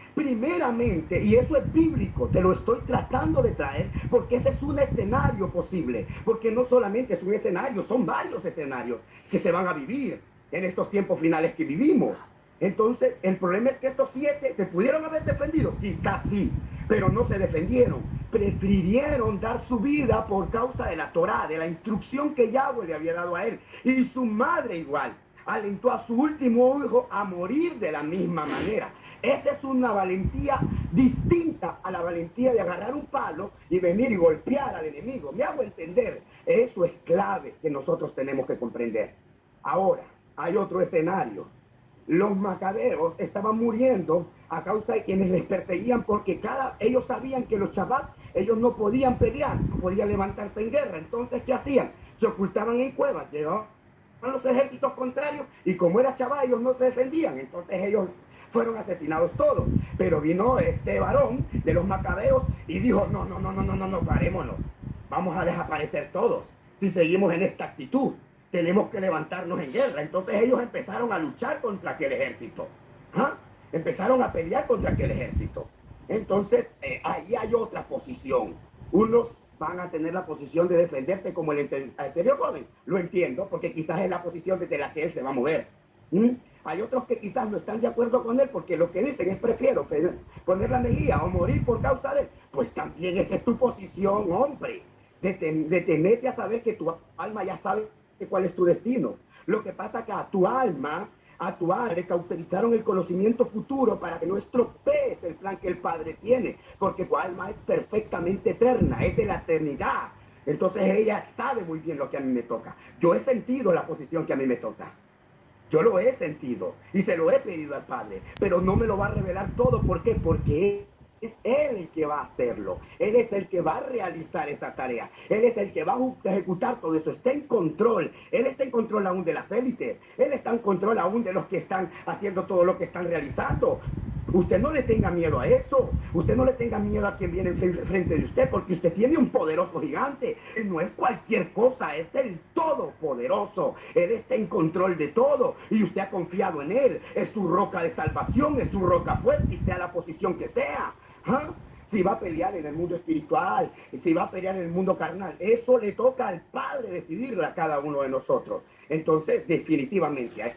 y eso es bíblico, te lo estoy tratando de traer porque ese es un escenario posible, porque no solamente es un escenario, son varios escenarios que se van a vivir en estos tiempos finales que vivimos. Entonces, el problema es que estos 7 se pudieron haber defendido, quizás sí, pero no se defendieron. Prefirieron dar su vida por causa de la Torá, de la instrucción que Yahweh le había dado a él. Y su madre igual alentó a su último hijo a morir de la misma manera. Esa es una valentía distinta a la valentía de agarrar un palo y venir y golpear al enemigo. Me hago entender. Eso es clave que nosotros tenemos que comprender. Ahora, hay otro escenario. Los macabeos estaban muriendo a causa de quienes les perseguían, porque ellos sabían que los Shabbat ellos no podían pelear, no podían levantarse en guerra. Entonces, ¿qué hacían? Se ocultaban en cuevas, llegaban los ejércitos contrarios y como era Shabbat ellos no se defendían, entonces ellos fueron asesinados todos. Pero vino este varón de los macabeos y dijo, no, parémonos, vamos a desaparecer todos si seguimos en esta actitud. Tenemos que levantarnos en guerra. Entonces ellos empezaron a luchar contra aquel ejército. Empezaron a pelear contra aquel ejército. Entonces ahí hay otra posición. Unos van a tener la posición de defenderte como el anterior joven. Lo entiendo, porque quizás es la posición desde la que él se va a mover. Hay otros que quizás no están de acuerdo con él, porque lo que dicen es prefiero poner la mejilla o morir por causa de él. Pues también esa es tu posición, hombre. Detenerte a saber que tu alma ya sabe cuál es tu destino. Lo que pasa es que a tu alma le cauterizaron el conocimiento futuro para que no estropees el plan que el Padre tiene, porque tu alma es perfectamente eterna, es de la eternidad. Entonces ella sabe muy bien lo que a mí me toca. Yo he sentido la posición que a mí me toca. Yo lo he sentido y se lo he pedido al Padre, pero no me lo va a revelar todo. ¿Por qué? Porque es Él el que va a hacerlo. Él es el que va a realizar esa tarea. Él es el que va a ejecutar todo eso. Está en control. Él está en control aún de las élites. Él está en control aún de los que están haciendo todo lo que están realizando. Usted no le tenga miedo a eso. Usted no le tenga miedo a quien viene frente de usted, porque usted tiene un poderoso gigante. Él no es cualquier cosa, es el todopoderoso. Él está en control de todo y usted ha confiado en Él. Es su roca de salvación, es su roca fuerte, y sea la posición que sea. Si va a pelear en el mundo espiritual, si va a pelear en el mundo carnal, eso le toca al Padre decidirlo a cada uno de nosotros. Entonces, definitivamente,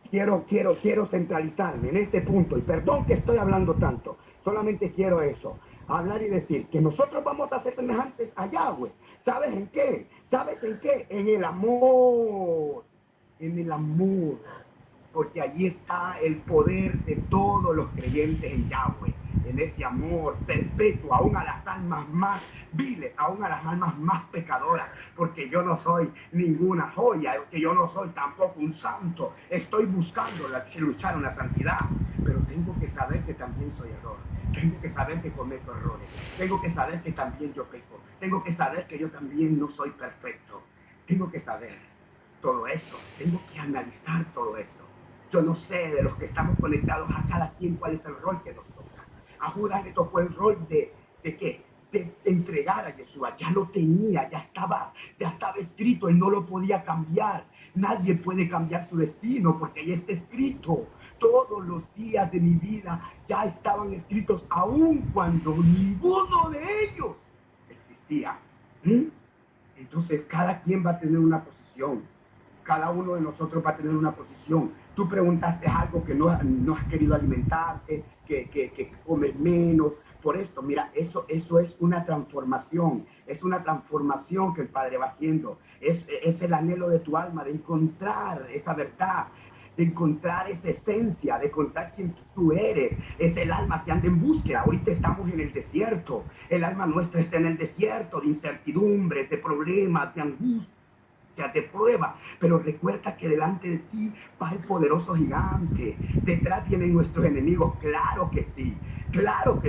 quiero centralizarme en este punto, y perdón que estoy hablando tanto, solamente quiero eso, hablar y decir que nosotros vamos a ser semejantes a Yahweh. ¿Sabes en qué? ¿Sabes en qué? En el amor, porque allí está el poder de todos los creyentes en Yahweh, en ese amor perpetuo, aún a las almas más viles, aún a las almas más pecadoras, porque yo no soy ninguna joya, que yo no soy tampoco un santo. Estoy buscando luchar en la santidad, pero tengo que saber que también soy error. Tengo que saber que cometo errores. Tengo que saber que también yo peco. Tengo que saber que yo también no soy perfecto. Tengo que saber todo eso. Tengo que analizar todo esto. Yo no sé de los que estamos conectados a cada quien cuál es el rol que nos toca. A Judas le tocó el rol de ¿qué? De entregar a Yeshua. Ya lo tenía, ya estaba escrito, él no lo podía cambiar. Nadie puede cambiar su destino porque ya está escrito. Todos los días de mi vida ya estaban escritos, aun cuando ninguno de ellos existía. Entonces cada quien va a tener una posición. Cada uno de nosotros va a tener una posición. Tú preguntaste algo que no has querido alimentarte, que comes menos. Por esto, mira, eso es una transformación. Es una transformación que el Padre va haciendo. Es el anhelo de tu alma de encontrar esa verdad, de encontrar esa esencia, de encontrar quién tú eres. Es el alma que anda en búsqueda. Ahorita estamos en el desierto. El alma nuestra está en el desierto de incertidumbres, de problemas, de angustia, de prueba, pero recuerda que delante de ti va el poderoso gigante. Detrás vienen nuestros enemigos. Claro que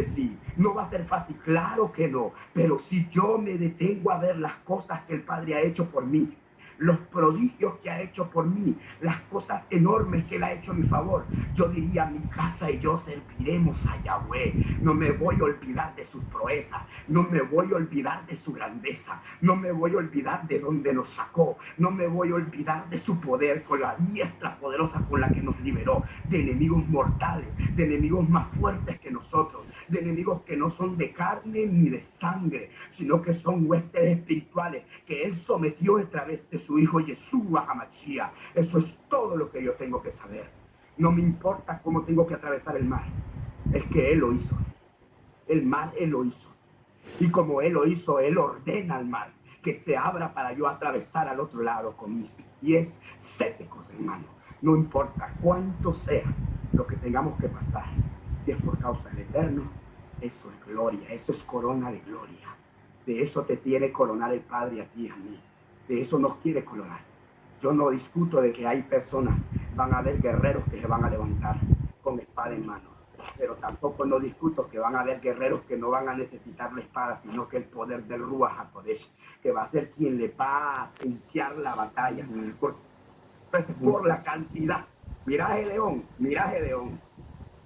sí, no va a ser fácil, claro que no, pero si yo me detengo a ver las cosas que el Padre ha hecho por mí, los prodigios que ha hecho por mí, las cosas enormes que Él ha hecho a mi favor, yo diría: mi casa y yo serviremos a Yahweh. No me voy a olvidar de sus proezas, no me voy a olvidar de su grandeza, no me voy a olvidar de donde nos sacó, no me voy a olvidar de su poder, con la diestra poderosa con la que nos liberó, de enemigos mortales, de enemigos más fuertes que nosotros, de enemigos que no son de carne ni de sangre, sino que son huestes espirituales que Él sometió a través de su Hijo Yeshua HaMashiach. Eso es todo lo que yo tengo que saber. No me importa cómo tengo que atravesar el mar, es que Él lo hizo. El mar Él lo hizo. Y como Él lo hizo, Él ordena al mar que se abra para yo atravesar al otro lado con mis pies secos, hermano. No importa cuánto sea lo que tengamos que pasar, si es por causa del Eterno, eso es gloria, eso es corona de gloria. De eso te quiere coronar el Padre a ti y a mí. De eso nos quiere coronar. Yo no discuto de que hay personas, van a haber guerreros que se van a levantar con espada en mano. Pero tampoco no discuto que van a haber guerreros que no van a necesitar la espada, sino que el poder del Ruach HaKodesh, que va a ser quien le va a iniciar la batalla. Por la cantidad. Mirá Gedeón, mirá Gedeón.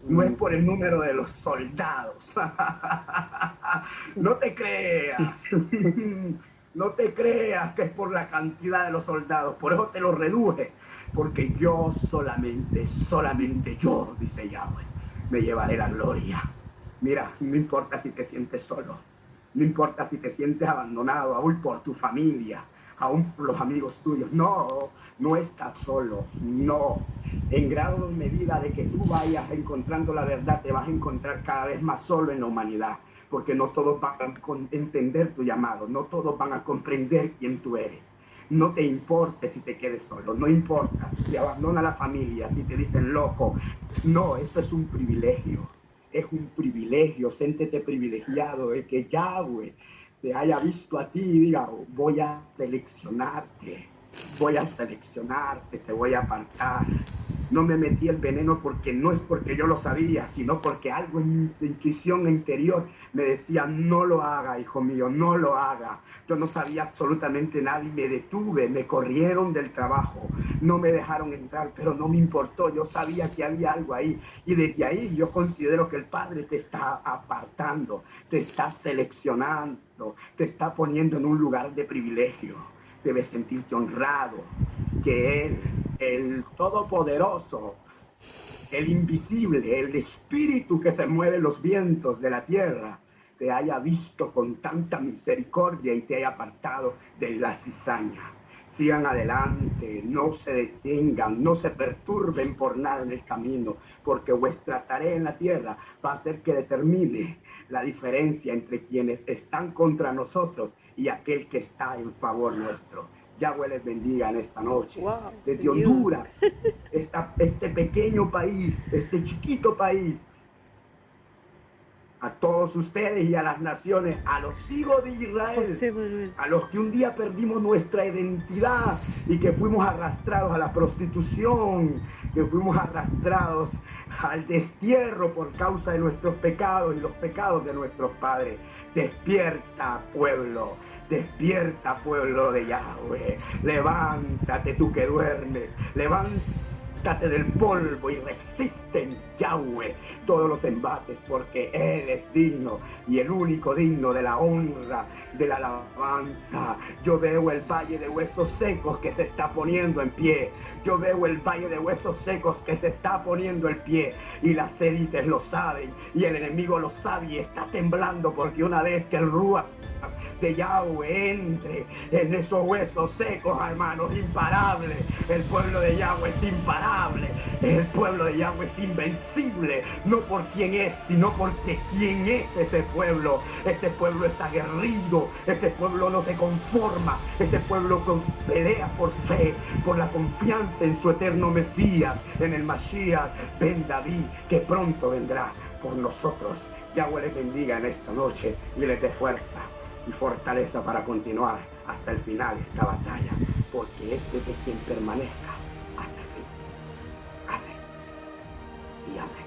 No es por el número de los soldados. No te creas. No te creas que es por la cantidad de los soldados. Por eso te lo reduje. Porque yo solamente yo, dice Yahweh, me llevaré la gloria. Mira, no importa si te sientes solo. No importa si te sientes abandonado, aún por tu familia, aún por los amigos tuyos. No estás solo, no. En grado de medida de que tú vayas encontrando la verdad, te vas a encontrar cada vez más solo en la humanidad, porque no todos van a entender tu llamado, no todos van a comprender quién tú eres. No te importe si te quedes solo, no importa si abandona la familia, si te dicen loco. No, eso es un privilegio, es un privilegio. Siéntete privilegiado de que Yahweh te haya visto a ti y diga: voy a seleccionarte, te voy a apartar. No me metí el veneno porque no es porque yo lo sabía, sino porque algo en mi intuición interior me decía: no lo haga, hijo mío, no lo haga. Yo no sabía absolutamente nada y me detuve, me corrieron del trabajo, no me dejaron entrar, pero no me importó, yo sabía que había algo ahí. Y desde ahí yo considero que el Padre te está apartando, te está seleccionando, te está poniendo en un lugar de privilegio. Debes sentirte honrado que Él, el Todopoderoso, el invisible, el Espíritu que se mueve en los vientos de la tierra, te haya visto con tanta misericordia y te haya apartado de la cizaña. Sigan adelante, no se detengan, no se perturben por nada en el camino, porque vuestra tarea en la tierra va a hacer que determine la diferencia entre quienes están contra nosotros y aquel que está en favor nuestro. Yahweh les bendiga en esta noche. Wow, desde Señor. Honduras, este pequeño país, este chiquito país, a todos ustedes y a las naciones, a los hijos de Israel, José Manuel. a los que un día perdimos nuestra identidad y que fuimos arrastrados a la prostitución, que fuimos arrastrados al destierro por causa de nuestros pecados y los pecados de nuestros padres. Despierta, pueblo de Yahweh. Levántate tú que duermes, levántate del polvo y resiste en Yahweh todos los embates, porque Él es digno y el único digno de la honra, de la alabanza. Yo veo el valle de huesos secos que se está poniendo en pie. Yo veo el valle de huesos secos que se está poniendo en pie, y las élites lo saben y el enemigo lo sabe y está temblando, porque una vez que el Ruach de Yahweh entre en esos huesos secos, hermanos, imparable. El pueblo de Yahweh es imparable. El pueblo de Yahweh es invencible, no por quién es, sino porque quién es ese pueblo. Ese pueblo es aguerrido, ese pueblo no se conforma, ese pueblo pelea por fe, por la confianza en su eterno Mesías, en el Mashiach Ben David, que pronto vendrá por nosotros. Yahweh les bendiga en esta noche y les dé fuerza y fortaleza para continuar hasta el final de esta batalla, porque este es quien permanezca hasta el fin. Amén y amén.